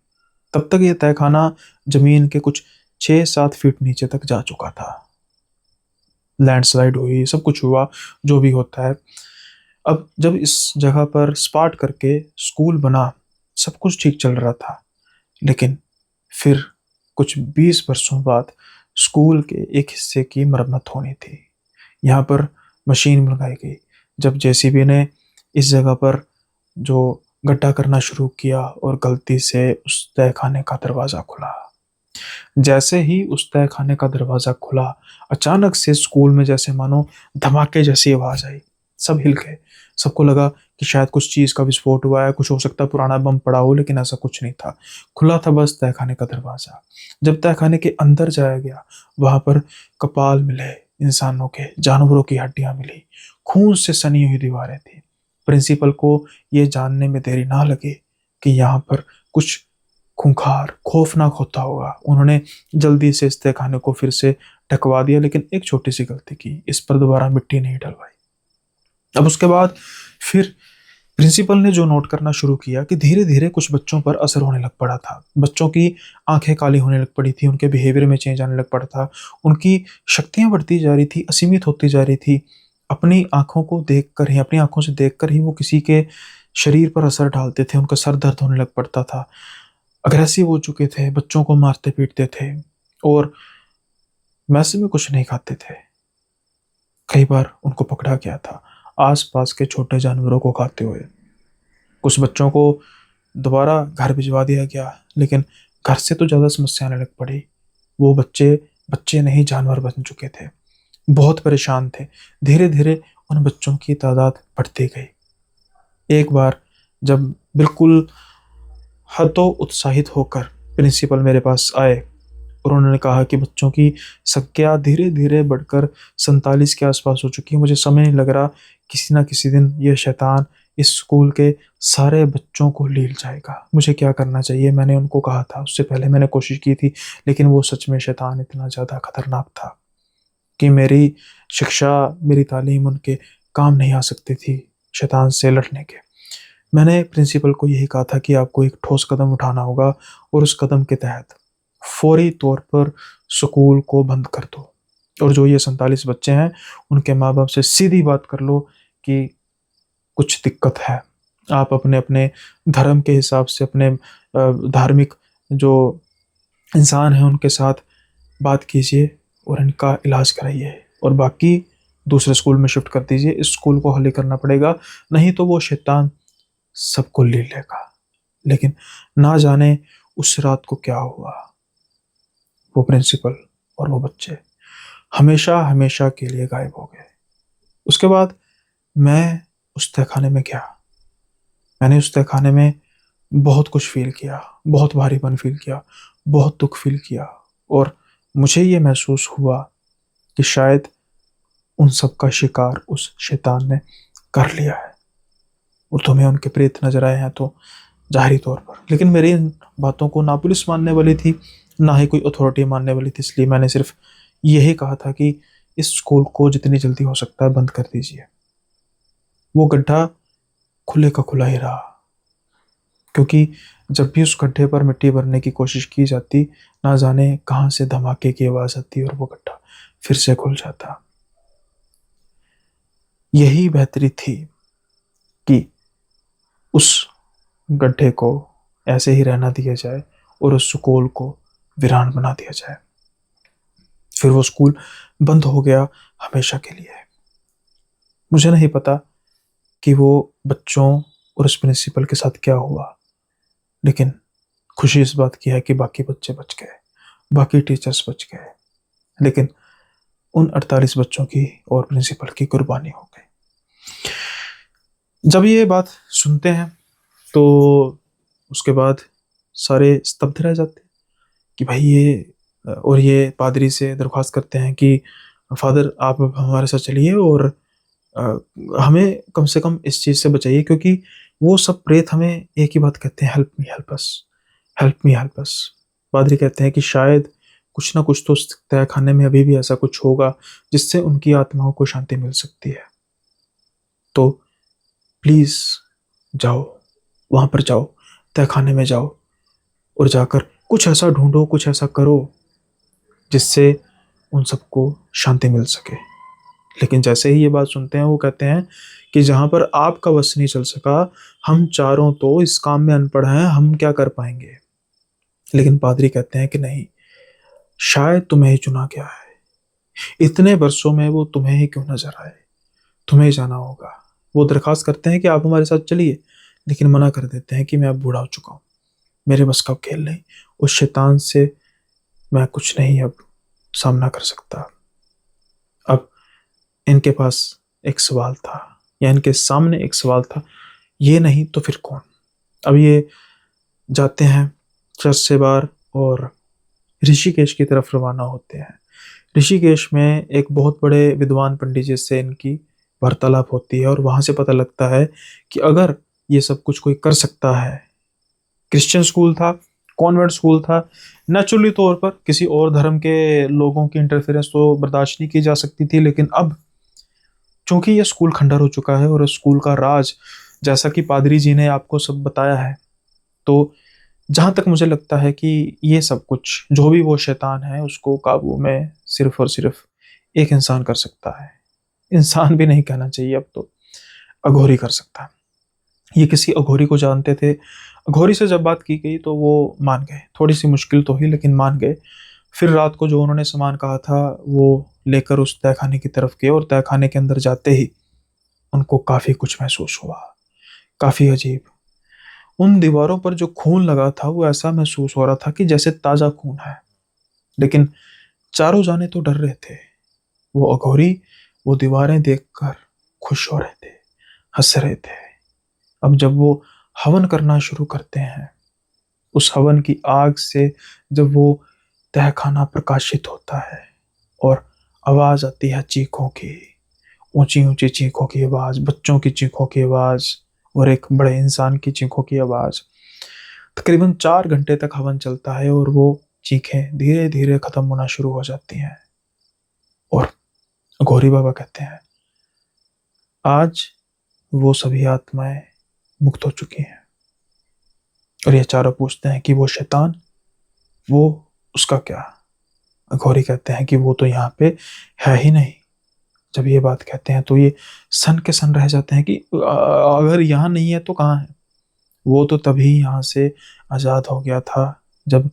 तब तक ये तहखाना जमीन के कुछ 6-7 फीट नीचे तक जा चुका था। लैंडस्लाइड हुई, सब कुछ हुआ जो भी होता है। अब जब इस जगह पर स्पाट करके स्कूल बना, सब कुछ ठीक चल रहा था। लेकिन फिर कुछ 20 वर्षों बाद स्कूल के एक हिस्से की मरम्मत होनी थी। यहाँ पर मशीन मंगाई गई। जब जेसीबी ने इस जगह पर जो गड्ढा करना शुरू किया, और गलती से उस तहखाने का दरवाज़ा खुला। जैसे ही उस तहखाने का दरवाज़ा खुला, अचानक से स्कूल में जैसे मानो धमाके जैसी आवाज़ आई। सब हिल गए। सबको लगा कि शायद कुछ चीज़ का विस्फोट हुआ है, कुछ हो सकता है पुराना बम पड़ा हो, लेकिन ऐसा कुछ नहीं था। खुला था बस तहखाने का दरवाज़ा। जब तहखाने के अंदर जाया गया, वहाँ पर कपाल मिले इंसानों के, जानवरों की हड्डियाँ मिली, खून से सनी हुई दीवारें थी। प्रिंसिपल को ये जानने में देरी ना लगी कि यहाँ पर कुछ खूंखार खौफनाक होता होगा। उन्होंने जल्दी से इस तहखाने को फिर से ढकवा दिया, लेकिन एक छोटी सी गलती की, इस पर दोबारा मिट्टी नहीं डलवाई। अब उसके बाद फिर प्रिंसिपल ने जो नोट करना शुरू किया कि धीरे धीरे कुछ बच्चों पर असर होने लग पड़ा था। बच्चों की आंखें काली होने लग पड़ी थी, उनके बिहेवियर में चेंज आने लग पड़ा था, उनकी शक्तियां बढ़ती जा रही थी, असीमित होती जा रही थी। अपनी आंखों को देखकर ही, अपनी आंखों से देखकर ही वो किसी के शरीर पर असर डालते थे। उनका सर दर्द होने लग पड़ता था, अग्रेसिव हो चुके थे, बच्चों को मारते पीटते थे। और मैस में कुछ नहीं खाते थे। कई बार उनको पकड़ा गया था आसपास के छोटे जानवरों को खाते हुए। कुछ बच्चों को दोबारा घर भिजवा दिया गया, लेकिन घर से तो ज़्यादा समस्या आने लग पड़ी। वो बच्चे बच्चे नहीं जानवर बन चुके थे, बहुत परेशान थे। धीरे धीरे उन बच्चों की तादाद बढ़ती गई। एक बार जब बिल्कुल हतोत्साहित होकर प्रिंसिपल मेरे पास आए और उन्होंने कहा कि बच्चों की संख्या धीरे धीरे बढ़कर 47 के आसपास हो चुकी है। मुझे समय नहीं लग रहा, किसी ना किसी दिन ये शैतान इस स्कूल के सारे बच्चों को ले जाएगा। मुझे क्या करना चाहिए? मैंने उनको कहा था, उससे पहले मैंने कोशिश की थी, लेकिन वो सच में शैतान इतना ज़्यादा खतरनाक था कि मेरी शिक्षा, मेरी तालीम उनके काम नहीं आ सकती थी शैतान से लड़ने के। मैंने प्रिंसिपल को यही कहा था कि आपको एक ठोस कदम उठाना होगा और उस कदम के तहत फौरी तौर पर स्कूल को बंद कर दो, और जो ये 47 बच्चे हैं उनके माँ बाप से सीधी बात कर लो कि कुछ दिक्कत है। आप अपने अपने धर्म के हिसाब से, अपने धार्मिक जो इंसान हैं उनके साथ बात कीजिए और इनका इलाज कराइए, और बाकी दूसरे स्कूल में शिफ्ट कर दीजिए। इस स्कूल को खाली करना पड़ेगा, नहीं तो वो शैतान सबको ले लेगा। लेकिन ना जाने उस रात को क्या हुआ। वो प्रिंसिपल और वो बच्चे हमेशा हमेशा के लिए गायब हो गए। उसके बाद मैं उस तहखाने में गया। मैंने उस तहखाने में बहुत कुछ फील किया, बहुत भारीपन फील किया, बहुत दुख फील किया, और मुझे ये महसूस हुआ कि शायद उन सब का शिकार उस शैतान ने कर लिया है, और तुम्हें उनके प्रेत नजर आए हैं तो जाहिरी तौर पर। लेकिन मेरी इन बातों को ना पुलिस मानने वाली थी, ना ही कोई अथॉरिटी मानने वाली थी, इसलिए मैंने सिर्फ यही कहा था कि इस स्कूल को जितनी जल्दी हो सकता है बंद कर दीजिए। वो गड्ढा खुले का खुला ही रहा, क्योंकि जब भी उस गड्ढे पर मिट्टी भरने की कोशिश की जाती, ना जाने कहाँ से धमाके की आवाज़ आती और वो गड्ढा फिर से खुल जाता। यही बेहतरी थी कि उस गड्ढे को ऐसे ही रहना दिया जाए और उस स्कूल को वीरान बना दिया जाए। फिर वो स्कूल बंद हो गया हमेशा के लिए। मुझे नहीं पता कि वो बच्चों और उस प्रिंसिपल के साथ क्या हुआ, लेकिन खुशी इस बात की है कि बाकी बच्चे बच गए, बाकी टीचर्स बच गए, लेकिन उन 48 बच्चों की और प्रिंसिपल की कुर्बानी हो गई। जब ये बात सुनते हैं तो उसके बाद सारे स्तब्ध रह जाते हैं कि भाई ये पादरी से दरख्वास्त करते हैं कि फादर आप हमारे साथ चलिए और हमें कम से कम इस चीज़ से बचाइए, क्योंकि वो सब प्रेत हमें एक ही बात कहते हैं, help me help us, help me help us. पादरी कहते हैं कि शायद कुछ ना कुछ तो तय खाने में अभी भी ऐसा कुछ होगा जिससे उनकी आत्माओं को शांति मिल सकती है। तो प्लीज़ जाओ, वहाँ पर जाओ, तहखाने में जाओ और जाकर कुछ ऐसा ढूंढो, कुछ ऐसा करो जिससे उन सबको शांति मिल सके। लेकिन जैसे ही ये बात सुनते हैं वो कहते हैं कि जहाँ पर आपका बस नहीं चल सका, हम चारों तो इस काम में अनपढ़ हैं, हम क्या कर पाएंगे। लेकिन पादरी कहते हैं कि नहीं, शायद तुम्हें ही चुना गया है, इतने वर्षों में वो तुम्हें ही क्यों नजर आए, तुम्हें ही जाना होगा। वो दरखास्त करते हैं कि आप हमारे साथ चलिए, लेकिन मना कर देते हैं कि मैं अब बूढ़ा हो चुका हूँ, मेरे बस का खेल नहीं, उस शैतान से मैं कुछ नहीं अब सामना कर सकता। अब इनके पास एक सवाल था, या इनके सामने एक सवाल था, ये नहीं तो फिर कौन। अब ये जाते हैं चर्च से बाहर और ऋषिकेश की तरफ रवाना होते हैं। ऋषिकेश में एक बहुत बड़े विद्वान पंडित जी से इनकी वार्तालाप होती है और वहाँ से पता लगता है कि अगर ये सब कुछ कोई कर सकता है, क्रिश्चियन स्कूल था, कॉन्वेंट स्कूल था, नेचुरली तौर पर किसी और धर्म के लोगों की इंटरफेरेंस तो बर्दाश्त नहीं की जा सकती थी, लेकिन अब चूंकि ये स्कूल खंडर हो चुका है और स्कूल का राज, जैसा कि पादरी जी ने आपको सब बताया है, तो जहाँ तक मुझे लगता है कि ये सब कुछ जो भी वो शैतान है उसको काबू में सिर्फ और सिर्फ एक इंसान कर सकता है। इंसान भी नहीं कहना चाहिए, अब तो अघोरी कर सकता है। ये किसी अघोरी को जानते थे। अघोरी से जब बात की गई तो वो मान गए, थोड़ी सी मुश्किल तो ही, लेकिन मान गए। फिर रात को जो उन्होंने सामान कहा था वो लेकर उस तहखाने की तरफ गए, और तहखाने के अंदर जाते ही उनको काफी कुछ महसूस हुआ, काफी अजीब। उन दीवारों पर जो खून लगा था वो ऐसा महसूस हो रहा था कि जैसे ताजा खून है, लेकिन चारों जाने तो डर रहे थे। वो अघोरी वो दीवारें देखकर खुश हो रहे थे, हंस रहे थे। अब जब वो हवन करना शुरू करते हैं, उस हवन की आग से जब वो तहखाना प्रकाशित होता है और आवाज आती है चीखों की, ऊंची ऊंची चीखों की आवाज, बच्चों की चीखों की आवाज और एक बड़े इंसान की चीखों की आवाज। तकरीबन 4 घंटे तक हवन चलता है और वो चीखें धीरे धीरे खत्म होना शुरू हो जाती हैं। और गौरी बाबा कहते हैं आज वो सभी आत्माएं मुक्त हो चुकी हैं। और ये चारों पूछते हैं कि वो शैतान, वो उसका क्या? गौरी कहते हैं कि वो तो यहाँ पे है ही नहीं। जब ये बात कहते हैं तो ये सन के सन रह जाते हैं कि अगर यहाँ नहीं है तो कहाँ है? वो तो तभी यहाँ से आजाद हो गया था जब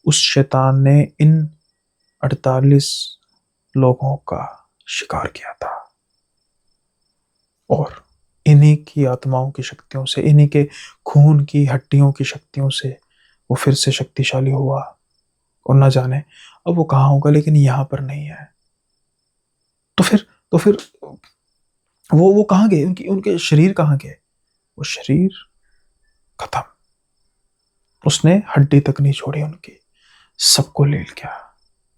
उस शैतान ने इन 48 लोगों का शिकार किया था। और इन्हीं की आत्माओं की शक्तियों से, इन्हीं के खून की हड्डियों की शक्तियों से वो फिर से शक्तिशाली हुआ। और न जाने अब वो कहाँ होगा, लेकिन यहाँ पर नहीं है। तो फिर वो कहाँ गए? उनकी उनके शरीर कहाँ गए? वो शरीर खत्म, उसने हड्डी तक नहीं छोड़ी उनकी, सबको ले गया।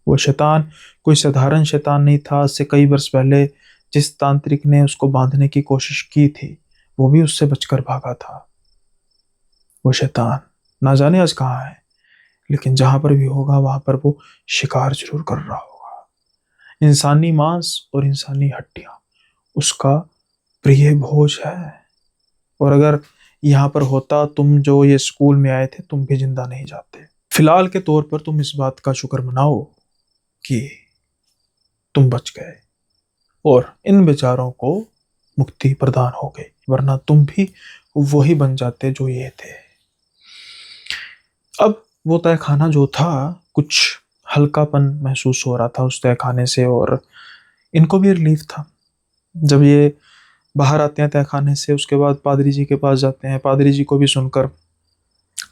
वो शैतान कोई साधारण शैतान नहीं था। आज से कई वर्ष पहले जिस तांत्रिक ने उसको बांधने की कोशिश की थी, वो भी उससे बचकर भागा था। वो शैतान ना जाने आज कहाँ है, लेकिन जहां पर भी होगा वहां पर वो शिकार जरूर कर रहा होगा। इंसानी मांस और इंसानी हड्डियां उसका प्रिय भोज है। और अगर यहाँ पर होता तुम जो ये स्कूल में आए थे, तुम भी जिंदा नहीं जाते। फिलहाल के तौर पर तुम इस बात का शुक्र मनाओ कि तुम बच गए और इन बेचारों को मुक्ति प्रदान हो गई, वरना तुम भी वही बन जाते जो ये थे। अब वो तहखाना जो था, कुछ हल्कापन महसूस हो रहा था उस तहखाने से, और इनको भी रिलीफ था। जब ये बाहर आते हैं तहखाने से, उसके बाद पादरी जी के पास जाते हैं। पादरी जी को भी सुनकर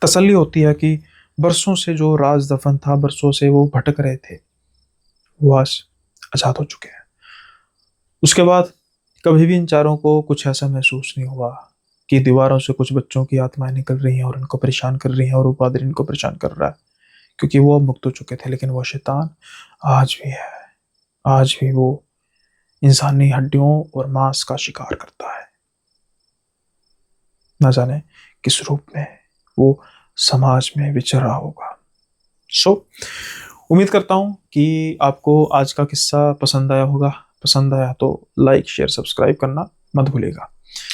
तसल्ली होती है कि बरसों से जो राज दफन था, बरसों से वो भटक रहे थे, वो आज आजाद हो चुके हैं। उसके बाद कभी भी इन चारों को कुछ ऐसा महसूस नहीं हुआ कि दीवारों से कुछ बच्चों की आत्माएं निकल रही हैं और इनको परेशान कर रही हैं, और वो पादरी इनको परेशान कर रहा है, क्योंकि वो अब मुक्त हो चुके थे। लेकिन वो शैतान आज भी है, आज भी वो इंसानी हड्डियों और मांस का शिकार करता है। न जाने किस रूप में वो समाज में विचर रहा होगा। उम्मीद करता हूं कि आपको आज का किस्सा पसंद आया होगा। पसंद आया तो लाइक शेयर सब्सक्राइब करना मत भूलिएगा।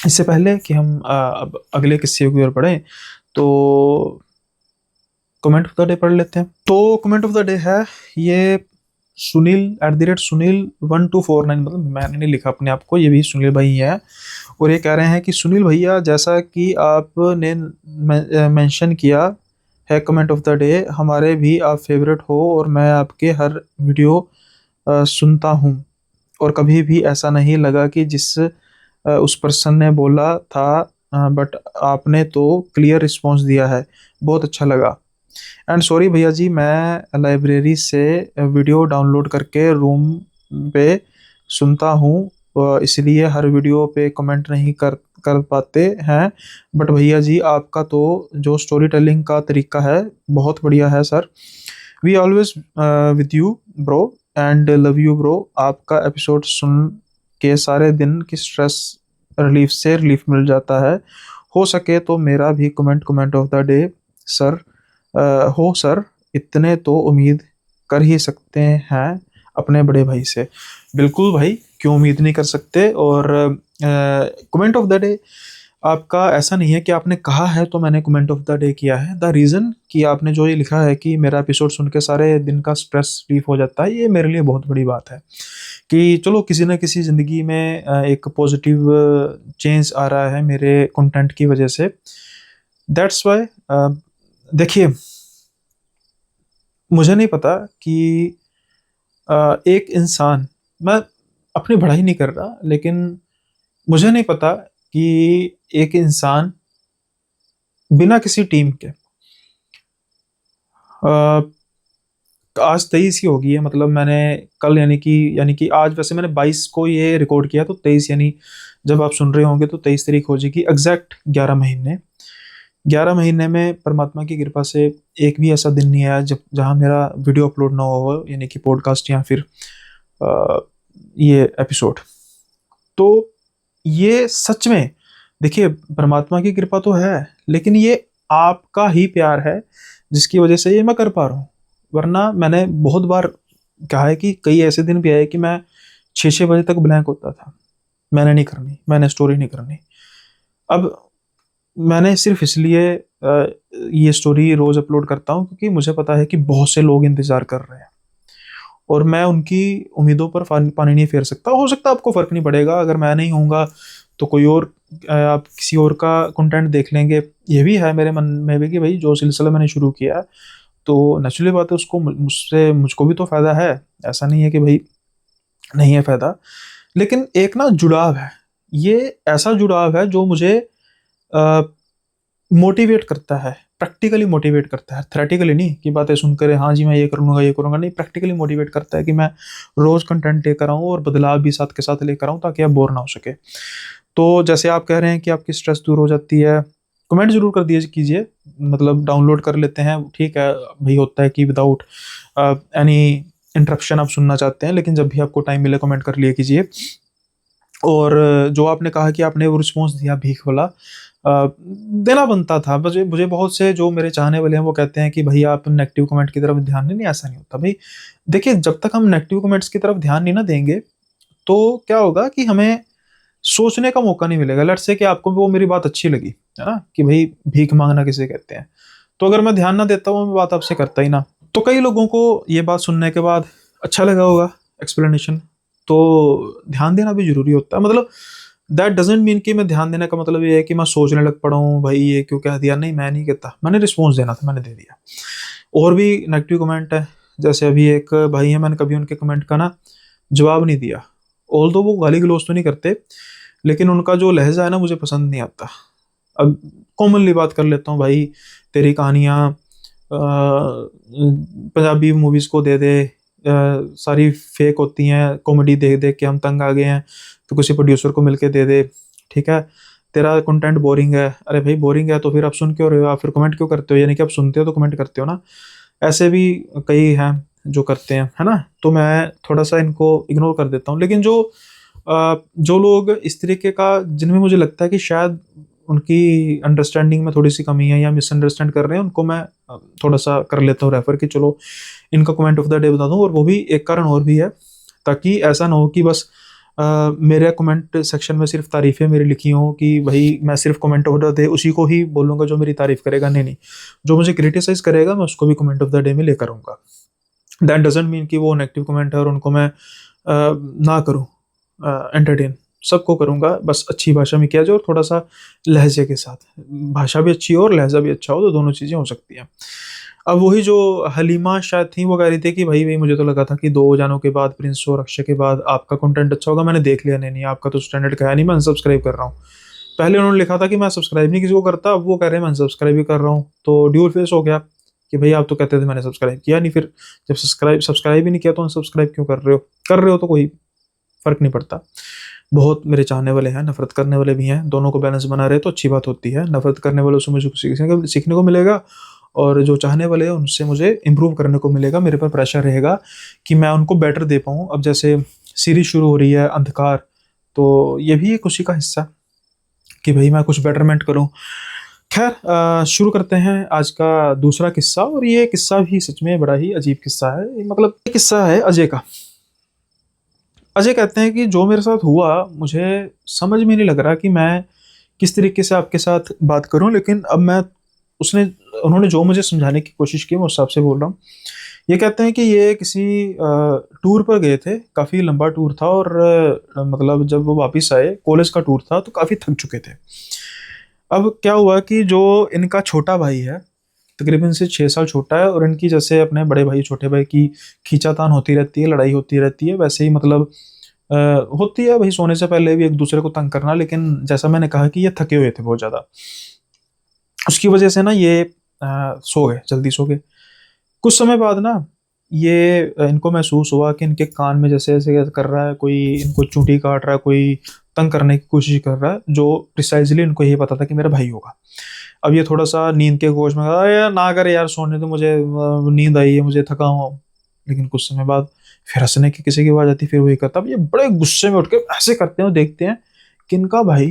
इससे पहले कि हम अब अगले किस्से की ओर बढ़ें, तो कमेंट ऑफ द डे पढ़ लेते हैं। तो कमेंट ऑफ द डे है ये सुनील @सुनील1249, मतलब मैंने नहीं लिखा अपने आप को, ये भी सुनील भाई है। और ये कह रहे हैं कि सुनील भैया, जैसा कि आपने मेंशन किया है कमेंट ऑफ द डे, हमारे भी आप फेवरेट हो और मैं आपके हर वीडियो सुनता हूँ, और कभी भी ऐसा नहीं लगा कि जिस उस पर्सन ने बोला था, बट आपने तो क्लियर रिस्पॉन्स दिया है, बहुत अच्छा लगा। एंड सॉरी भैया जी, मैं लाइब्रेरी से वीडियो डाउनलोड करके रूम पे सुनता हूँ, इसलिए हर वीडियो पे कमेंट नहीं कर कर पाते हैं। बट भैया जी, आपका तो जो स्टोरी टेलिंग का तरीका है बहुत बढ़िया है sir. We always with you bro and love you bro. आपका एपिसोड सुन के सारे दिन की स्ट्रेस रिलीफ से रिलीफ मिल जाता है। हो सके तो मेरा भी comment of the day sir हो सर, इतने तो उम्मीद कर ही सकते हैं अपने बड़े भाई से। बिल्कुल भाई, क्यों उम्मीद नहीं कर सकते। और कमेंट ऑफ द डे आपका ऐसा नहीं है कि आपने कहा है तो मैंने कमेंट ऑफ द डे किया है। द रीज़न कि आपने जो ये लिखा है कि मेरा एपिसोड सुन के सारे दिन का स्ट्रेस रिलीफ हो जाता है, ये मेरे लिए बहुत बड़ी बात है कि चलो किसी न किसी ज़िंदगी में एक पॉजिटिव चेंज आ रहा है मेरे कंटेंट की वजह से। दैट्स वाई देखिए, मुझे नहीं पता कि एक इंसान, मैं अपनी बढ़ाई नहीं कर रहा, लेकिन मुझे नहीं पता कि एक इंसान बिना किसी टीम के, अ, आज 23 ही होगी है, मतलब मैंने कल यानी कि आज, वैसे मैंने 22 को ये रिकॉर्ड किया, तो 23 यानी जब आप सुन रहे होंगे तो 23 तारीख हो जाएगी। एग्जैक्ट 11 महीने, 11 महीने में परमात्मा की कृपा से एक भी ऐसा दिन नहीं आया जब जहाँ मेरा वीडियो अपलोड ना हुआ हो, यानी कि पॉडकास्ट या फिर अ, ये एपिसोड। तो ये सच में, देखिए, परमात्मा की कृपा तो है, लेकिन ये आपका ही प्यार है जिसकी वजह से ये मैं कर पा रहा हूँ। वरना मैंने बहुत बार कहा है कि कई ऐसे दिन भी आए कि मैं 6-6 बजे तक ब्लैंक होता था, मैंने नहीं करनी, मैंने स्टोरी नहीं करनी। अब मैंने सिर्फ इसलिए ये स्टोरी रोज अपलोड करता हूँ क्योंकि मुझे पता है कि बहुत से लोग इंतजार कर रहे हैं, और मैं उनकी उम्मीदों पर पानी नहीं फेर सकता। हो सकता है आपको फर्क नहीं पड़ेगा, अगर मैं नहीं होऊंगा तो कोई और, आप किसी और का कंटेंट देख लेंगे। ये भी है मेरे मन में भी कि भाई जो सिलसिला मैंने शुरू किया, तो नेचुरली बात है, उसको मुझको भी तो फायदा है। ऐसा नहीं है कि भाई नहीं है फायदा, लेकिन एक ना जुड़ाव है, ये ऐसा जुड़ाव है जो मुझे मोटिवेट करता है, प्रैक्टिकली मोटिवेट करता है, थ्योरेटिकली नहीं कि बातें सुनकर हाँ जी मैं ये करूँगा, नहीं, प्रैक्टिकली मोटिवेट करता है कि मैं रोज कंटेंट लेकर आऊँ और बदलाव भी साथ के साथ लेकर आऊँ, ताकि आप बोर ना हो सके। तो जैसे आप कह रहे हैं कि आपकी स्ट्रेस दूर हो जाती है, कमेंट जरूर कर दिए कीजिए, मतलब डाउनलोड कर लेते हैं, ठीक है भाई, होता है कि विदाउट एनी इंटरप्शन आप सुनना चाहते हैं, लेकिन जब भी आपको टाइम मिले कमेंट कर लिया कीजिए। और जो आपने कहा कि आपने वो रिस्पॉन्स दिया भीख वाला, देना बनता था। मुझे मुझे बहुत से जो मेरे चाहने वाले हैं वो कहते हैं कि भाई आप नेगेटिव कमेंट की तरफ ध्यान नहीं, नहीं ऐसा नहीं होता भाई। देखिए, जब तक हम नेगेटिव कमेंट्स की तरफ ध्यान नहीं ना देंगे, तो क्या होगा कि हमें सोचने का मौका नहीं मिलेगा। लेट्स से कि आपको वो मेरी बात अच्छी लगी, है ना, कि भाई भीख मांगना किसे कहते हैं, तो अगर मैं ध्यान ना देता हूँ, मैं बात आपसे करता ही ना, तो कई लोगों को ये बात सुनने के बाद अच्छा लगा होगा एक्सप्लेनेशन, तो ध्यान देना भी जरूरी होता है। मतलब दैट डजेंट मीन कि मैं ध्यान देने का मतलब ये है कि मैं सोचने लग पड़ा हूँ भाई ये क्यों कह दिया, नहीं, मैं नहीं कहता, मैंने रिस्पॉन्स देना था, मैंने दे दिया। और भी नेगेटिव कमेंट है, जैसे अभी एक भाई है, मैंने कभी उनके कमेंट का ना जवाब नहीं दिया, ऑल दो वो गाली गलौज तो नहीं करते, लेकिन उनका जो लहजा है ना मुझे पसंद नहीं आता। अब कॉमनली बात कर लेता हूँ भाई, तेरी कहानियाँ पंजाबी मूवीज़ को दे दे, सारी फेक होती हैं, कॉमेडी देख देख के हम तंग आ गए हैं, तो किसी प्रोड्यूसर को मिलके दे दे, ठीक है। तेरा कंटेंट बोरिंग है, अरे भाई बोरिंग है तो फिर आप सुन क्यों रहे हो, आप फिर कमेंट क्यों करते हो, यानी कि आप सुनते हो तो कमेंट करते हो ना। ऐसे भी कई हैं जो करते हैं, है ना, तो मैं थोड़ा सा इनको इग्नोर कर देता हूँ। लेकिन जो लोग इस तरीके का, जिनमें मुझे लगता है कि शायद उनकी अंडरस्टैंडिंग में थोड़ी सी कमी है या मिसअंडरस्टैंड कर रहे हैं, उनको मैं थोड़ा सा कर लेता हूँ रेफर कि चलो इनका कमेंट ऑफ द डे बता दूँ। और वो भी एक कारण और भी है, ताकि ऐसा ना हो कि बस मेरे कमेंट सेक्शन में सिर्फ तारीफें मेरी लिखी हों, कि भाई मैं सिर्फ कमेंट ऑफ द डे उसी को ही बोलूँगा जो मेरी तारीफ करेगा। नहीं नहीं, जो मुझे क्रिटिसाइज करेगा मैं उसको भी कमेंट ऑफ द डे में लेकर आऊँगा। दैट डजेंट मीन कि वो नेगेटिव कमेंट है और उनको मैं ना करूँ एंटरटेन, सबको करूँगा, बस अच्छी भाषा में किया जाए और थोड़ा सा लहजे के साथ, भाषा भी अच्छी हो और लहजा भी अच्छा हो, तो दोनों चीज़ें हो सकती हैं। अब वही जो हलीमा शायद थी, वो कह रही थी कि भाई मुझे तो लगा था कि 2 जानों के बाद, प्रिंस और अक्षय के बाद आपका कंटेंट अच्छा होगा, मैंने देख लिया, नहीं नहीं आपका तो स्टैंडर्ड का है नहीं, मैं अनसब्सक्राइब कर रहा हूँ। पहले उन्होंने लिखा था कि मैं सब्सक्राइब नहीं किसी को करता, अब वो कह रहे हैं मैं अनसब्सक्राइब भी कर रहा हूँ, तो ड्यूल फेस हो गया कि भाई आप तो कहते थे मैंने सब्सक्राइब किया नहीं, फिर जब सब्सक्राइब ही नहीं किया तो अनसब्सक्राइब क्यों कर रहे हो, तो कोई फर्क नहीं पड़ता। बहुत मेरे चाहने वाले हैं, नफरत करने वाले भी हैं, दोनों को बैलेंस बना रहे तो अच्छी बात होती है। नफरत करने वालों से मुझे कुछ सीखने को मिलेगा, और जो चाहने वाले हैं उनसे मुझे इम्प्रूव करने को मिलेगा, मेरे पर प्रेशर रहेगा कि मैं उनको बेटर दे पाऊँ। अब जैसे सीरीज शुरू हो रही है अंधकार, तो ये भी एक उसी का हिस्सा कि भाई मैं कुछ बेटरमेंट करूँ। खैर, शुरू करते हैं आज का दूसरा किस्सा, और ये किस्सा भी सच में बड़ा ही अजीब किस्सा है। मतलब ये किस्सा है अजय का। अजय कहते हैं कि जो मेरे साथ हुआ, मुझे समझ में नहीं लग रहा कि मैं किस तरीके से आपके साथ बात करूं, लेकिन अब मैं उसने उन्होंने जो मुझे समझाने की कोशिश की मैं उस हिसाब से बोल रहा हूँ। ये कहते हैं कि ये किसी टूर पर गए थे, काफ़ी लंबा टूर था, और मतलब जब वो वापस आए, कॉलेज का टूर था, तो काफ़ी थक चुके थे। अब क्या हुआ कि जो इनका छोटा भाई है, तकरीबन से 6 साल छोटा है, और इनकी जैसे अपने बड़े भाई छोटे भाई की खींचातान होती रहती है, लड़ाई होती रहती है, वैसे ही मतलब अ, होती है भाई सोने से पहले भी एक दूसरे को तंग करना। लेकिन जैसा मैंने कहा कि ये थके हुए थे बहुत ज्यादा, उसकी वजह से ना ये सो गए, जल्दी सो गए। कुछ समय बाद ना ये इनको महसूस हुआ कि इनके कान में जैसे ऐसे कर रहा है कोई, इनको चूंटी काट रहा है कोई, तंग करने की कोशिश कर रहा है, जो प्रिसाइजली इनको ये पता था कि मेरा भाई होगा। अब ये थोड़ा सा नींद के होश में कहा, यार ना कर यार, सोने तो मुझे नींद आई है, मुझे थका हुआ हूं। लेकिन कुछ समय बाद फिर हंसने की किसी की आवाज आती, फिर वही करता। अब ये बड़े गुस्से में उठ के ऐसे करते हैं और देखते हैं कि इनका भाई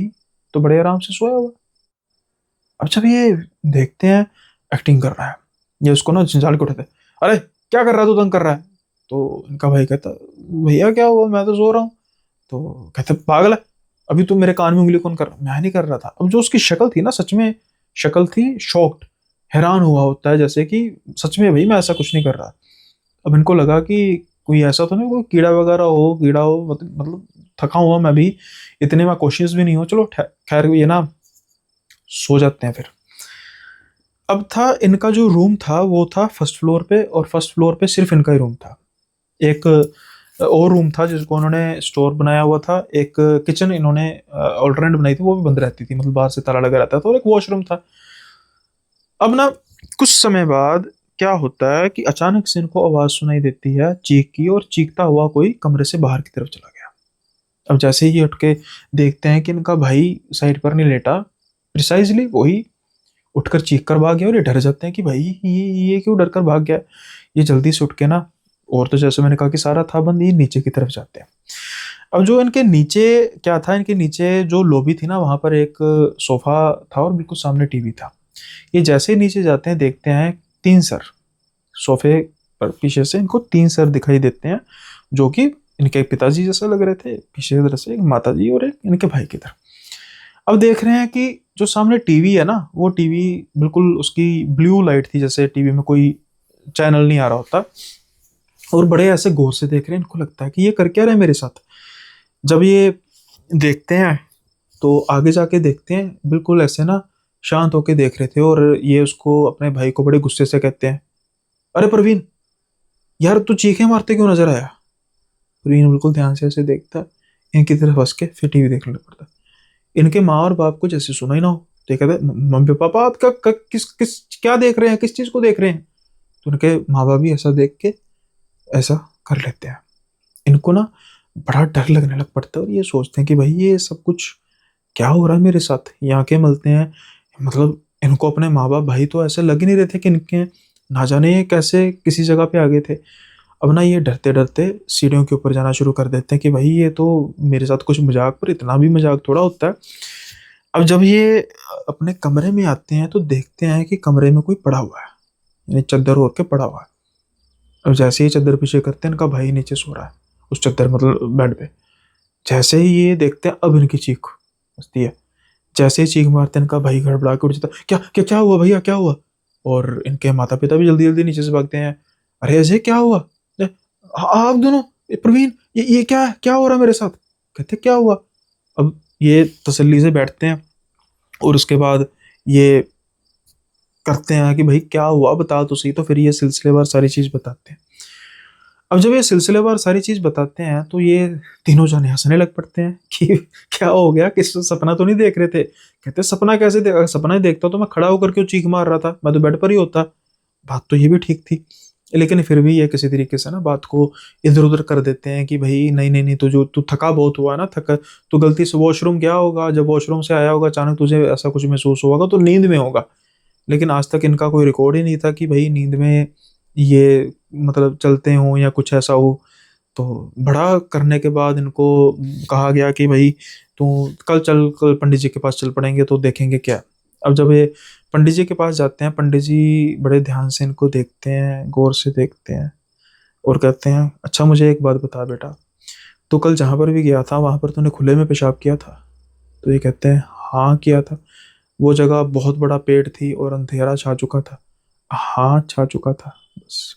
तो बड़े आराम से सोया हुआ। अब जब ये देखते हैं एक्टिंग कर रहा है, ये उसको ना झंझाड़ के उठाते हैं, अरे क्या कर रहा है तू, तंग कर रहा है। तो इनका भाई कहता, भैया क्या हुआ, मैं तो सो रहा हूँ। तो कहते पागल है, अभी तू मेरे कान में उंगली कौन कर रहा, मैं नहीं कर रहा था। अब जो उसकी शक्ल थी ना, सच में शक्ल थी शॉक्ड, हैरान हुआ होता है जैसे कि सच में भाई मैं ऐसा कुछ नहीं कर रहा। अब इनको लगा कि कोई ऐसा तो नहीं, कोई कीड़ा वगैरह हो, कीड़ा हो, मतलब थका हुआ मैं भी, इतने में कोशिश भी नहीं हो, चलो खैर ये ना सो जाते हैं फिर। अब था इनका जो रूम था वो था फर्स्ट फ्लोर पे, और फर्स्ट फ्लोर पे सिर्फ इनका ही रूम था। एक और रूम था जिसको उन्होंने स्टोर बनाया हुआ था, एक किचन इन्होंने ऑल्टरनेट बनाई थी, वो भी बंद रहती थी, मतलब बाहर से ताला लगा रहता था, और एक वॉशरूम था। अब ना कुछ समय बाद क्या होता है कि अचानक से इनको आवाज सुनाई देती है चीख की, और चीखता हुआ कोई कमरे से बाहर की तरफ चला गया। अब जैसे ही उठ के देखते हैं कि इनका भाई साइड पर नहीं लेटा, प्रिसाइजली वही उठकर चीख कर भाग गया, और ये डर जाते हैं कि भाई ये क्यों डर कर भाग गया। ये जल्दी से उठ के ना, और तो जैसे मैंने कहा कि सारा था बंद, ये नीचे की तरफ जाते हैं। अब जो इनके नीचे क्या था, इनके नीचे जो लॉबी थी ना, वहां पर एक सोफा था और बिल्कुल सामने टीवी था। ये जैसे ही नीचे जाते हैं देखते हैं 3 सर सोफे पर, पीछे से इनको 3 सर दिखाई देते हैं, जो कि इनके पिताजी जैसे लग रहे थे, पीछे की तरफ से एक माता जी और एक इनके भाई की तरफ। अब देख रहे हैं कि जो सामने टीवी है ना, वो टीवी बिल्कुल उसकी ब्लू लाइट थी, जैसे टीवी में कोई चैनल नहीं आ रहा होता, और बड़े ऐसे गौर से देख रहे हैं। इनको लगता है कि ये कर क्या रहे हैं मेरे साथ। जब ये देखते हैं तो आगे जाके देखते हैं बिल्कुल ऐसे ना शांत होके देख रहे थे, और ये उसको अपने भाई को बड़े गुस्से से कहते हैं, अरे प्रवीण, यार तू चीखे मारते क्यों नजर आया। प्रवीण बिल्कुल ध्यान से ऐसे देखता है, इनकी तरफ हंस के फिर टीवी देखने लग पड़ता। इनके माँ और बाप को जैसे सुना ही ना हो, तो ये कहते हैं, मम्मी पापा आप किस किस क्या देख रहे हैं, किस चीज को देख रहे हैं। तो उनके माँ बाप भी ऐसा देख के ऐसा कर लेते हैं। इनको ना बड़ा डर लगने लग पड़ता है, और ये सोचते हैं कि भाई ये सब कुछ क्या हो रहा है मेरे साथ। ये आंखें मलते हैं, मतलब इनको अपने माँ बाप भाई तो ऐसे लग ही नहीं रहे थे कि इनके ना जाने ये कैसे किसी जगह पे आ गए थे। अब ना ये डरते डरते सीढ़ियों के ऊपर जाना शुरू कर देते हैं कि भाई ये तो मेरे साथ कुछ मजाक, पर इतना भी मजाक थोड़ा होता है। अब जब ये अपने कमरे में आते हैं तो देखते हैं कि कमरे में कोई पड़ा हुआ है, यानी चद्दर ओढ़ के पड़ा हुआ है। अब जैसे ही चद्दर पीछे करते हैं, इनका भाई नीचे सो रहा है उस चद्दर, मतलब बेड पे। जैसे ही ये देखते हैं, अब इनकी चीख बजती है। जैसे ही चीख मारते हैं, इनका भाई गड़बड़ा के उठ जाता है, क्या क्या क्या हुआ भैया, क्या हुआ। और इनके माता पिता भी जल्दी जल्दी नीचे से भागते हैं, अरे अजय क्या हुआ। ए, आप दोनों, प्रवीण, ये क्या हो रहा है मेरे साथ। कहते क्या हुआ। अब ये तसल्ली से बैठते हैं, और उसके बाद ये करते हैं कि भाई क्या हुआ बता तो सही। तो फिर ये सिलसिलेवार सारी चीज बताते हैं। अब जब ये सिलसिलेवार सारी चीज बताते हैं तो ये तीनों जने हंसने लग पड़ते हैं कि क्या हो गया, किस सपना तो नहीं देख रहे थे। कहते सपना कैसे सपना ही देखता तो मैं खड़ा होकर क्यों चीख मार रहा था, मैं तो बेड पर ही होता। बात तो ये भी ठीक थी, लेकिन फिर भी ये किसी तरीके से ना बात को इधर उधर कर देते हैं कि भाई नहीं नहीं नहीं, तू थका बहुत हुआ ना, तू गलती से वॉशरूम गया होगा, जब वॉशरूम से आया होगा अचानक तुझे ऐसा कुछ महसूस होगा तो नींद में होगा। लेकिन आज तक इनका कोई रिकॉर्ड ही नहीं था कि भाई नींद में ये मतलब चलते हों या कुछ ऐसा हो। तो बड़ा करने के बाद इनको कहा गया कि भाई तू कल चल, कल पंडित जी के पास चल पड़ेंगे तो देखेंगे क्या। अब जब ये पंडित जी के पास जाते हैं, पंडित जी बड़े ध्यान से इनको देखते हैं, गौर से देखते हैं, और कहते हैं, अच्छा मुझे एक बात बता बेटा, तू कल जहाँ पर भी गया था वहां पर तूने खुले में पेशाब किया था। तो ये कहते हैं हाँ किया था। वो जगह बहुत बड़ा पेड़ थी और अंधेरा छा चुका था। हाँ छा चुका था, बस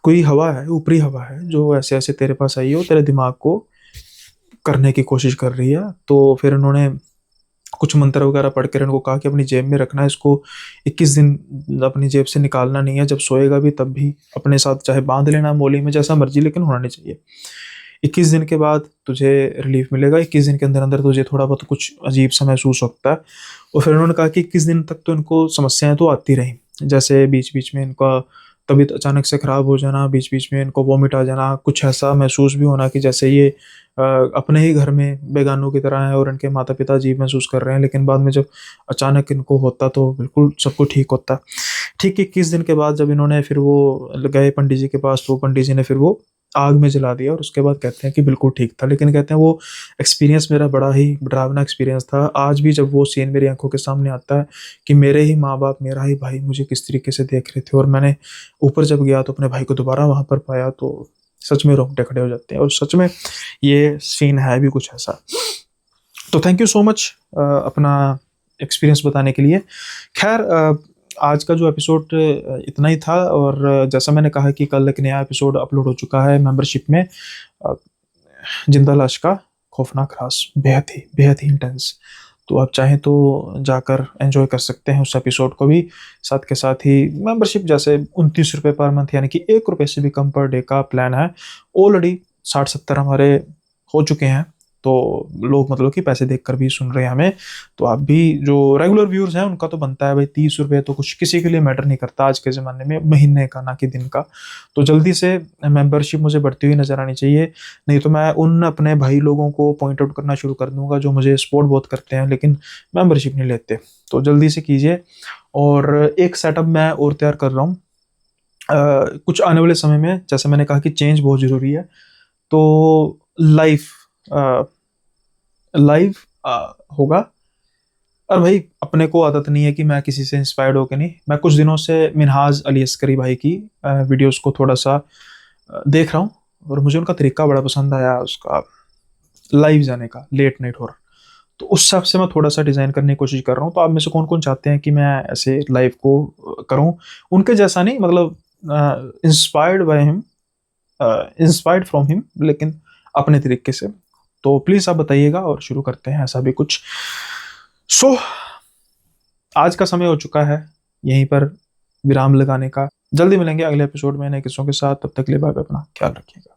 कोई हवा है, ऊपरी हवा है जो ऐसे ऐसे तेरे पास आई हो, तेरे दिमाग को करने की कोशिश कर रही है। तो फिर उन्होंने कुछ मंत्र वगैरह पढ़ कर इनको कहा कि अपनी जेब में रखना है, इसको 21 दिन अपनी जेब से निकालना नहीं है, जब सोएगा भी तब भी अपने साथ चाहे बांध लेना मोली में, जैसा मर्जी, लेकिन होना नहीं चाहिए। 21 दिन के बाद तुझे रिलीफ मिलेगा, 21 दिन के अंदर अंदर तुझे थोड़ा बहुत कुछ अजीब सा महसूस होता है। और फिर उन्होंने कहा कि 21 दिन तक तो इनको समस्याएं तो आती रही, जैसे बीच बीच में इनका तबीयत अचानक से खराब हो जाना, बीच बीच में इनको वॉमिट आ जाना, कुछ ऐसा महसूस भी होना कि जैसे ये अपने ही घर में बेगानों की तरह हैं और इनके माता पिता अजीब महसूस कर रहे हैं। लेकिन बाद में जब अचानक इनको होता तो बिल्कुल सब कुछ ठीक होता। ठीक 21 दिन के बाद जब इन्होंने फिर वो गए पंडित जी के पास, तो पंडित जी ने फिर वो आग में जला दिया, और उसके बाद कहते हैं कि बिल्कुल ठीक था। लेकिन कहते हैं वो एक्सपीरियंस मेरा बड़ा ही डरावना एक्सपीरियंस था। आज भी जब वो सीन मेरी आंखों के सामने आता है कि मेरे ही माँ बाप, मेरा ही भाई मुझे किस तरीके से देख रहे थे, और मैंने ऊपर जब गया तो अपने भाई को दोबारा वहां पर पाया, तो सच में रोंगटे खड़े हो जाते हैं। और सच में ये सीन है भी कुछ ऐसा। तो थैंक यू सो मच अपना एक्सपीरियंस बताने के लिए। खैर, आज का जो एपिसोड इतना ही था, और जैसा मैंने कहा कि कल एक नया एपिसोड अपलोड हो चुका है मेंबरशिप में, जिंदा लाश का खौफनाक राज, बेहद ही इंटेंस। तो आप चाहें तो जाकर एंजॉय कर सकते हैं उस एपिसोड को भी। साथ के साथ ही मेंबरशिप जैसे 29 रुपये पर मंथ, यानी कि 1 रुपये से भी कम पर डे का प्लान है। ऑलरेडी 60-70 हमारे हो चुके हैं, तो लोग मतलब कि पैसे देखकर भी सुन रहे हैं हमें। तो आप भी जो रेगुलर व्यूअर्स हैं उनका तो बनता है भाई, 30 रुपये तो कुछ किसी के लिए मैटर नहीं करता आज के ज़माने में, महीने का ना कि दिन का। तो जल्दी से मेंबरशिप मुझे बढ़ती हुई नज़र आनी चाहिए, नहीं तो मैं उन अपने भाई लोगों को पॉइंट आउट करना शुरू कर दूंगा जो मुझे सपोर्ट बहुत करते हैं लेकिन मेंबरशिप नहीं लेते। तो जल्दी से कीजिए। और एक सेटअप मैं और तैयार कर रहा हूँ कुछ आने वाले समय में। जैसे मैंने कहा कि चेंज बहुत ज़रूरी है, तो लाइव होगा। और भाई अपने को आदत नहीं है कि मैं किसी से इंस्पायर्ड होकर नहीं, मैं कुछ दिनों से मिनहाज अली अस्करी भाई की वीडियोस को थोड़ा सा देख रहा हूँ, और मुझे उनका तरीका बड़ा पसंद आया, उसका लाइव जाने का, लेट नाइट हॉरर। तो उस हिसाब से मैं थोड़ा सा डिज़ाइन करने की कोशिश कर रहा हूँ। तो आप में से कौन कौन चाहते हैं कि मैं ऐसे लाइव को करूँ, उनके जैसा नहीं, मतलब inspired by him, inspired from him, लेकिन अपने तरीके से। तो प्लीज़ आप बताइएगा और शुरू करते हैं ऐसा भी कुछ। सो आज का समय हो चुका है यहीं पर विराम लगाने का। जल्दी मिलेंगे अगले एपिसोड में नए किस्सों के साथ, तब तक के लिए बाय बाय, अपना ख्याल रखिएगा।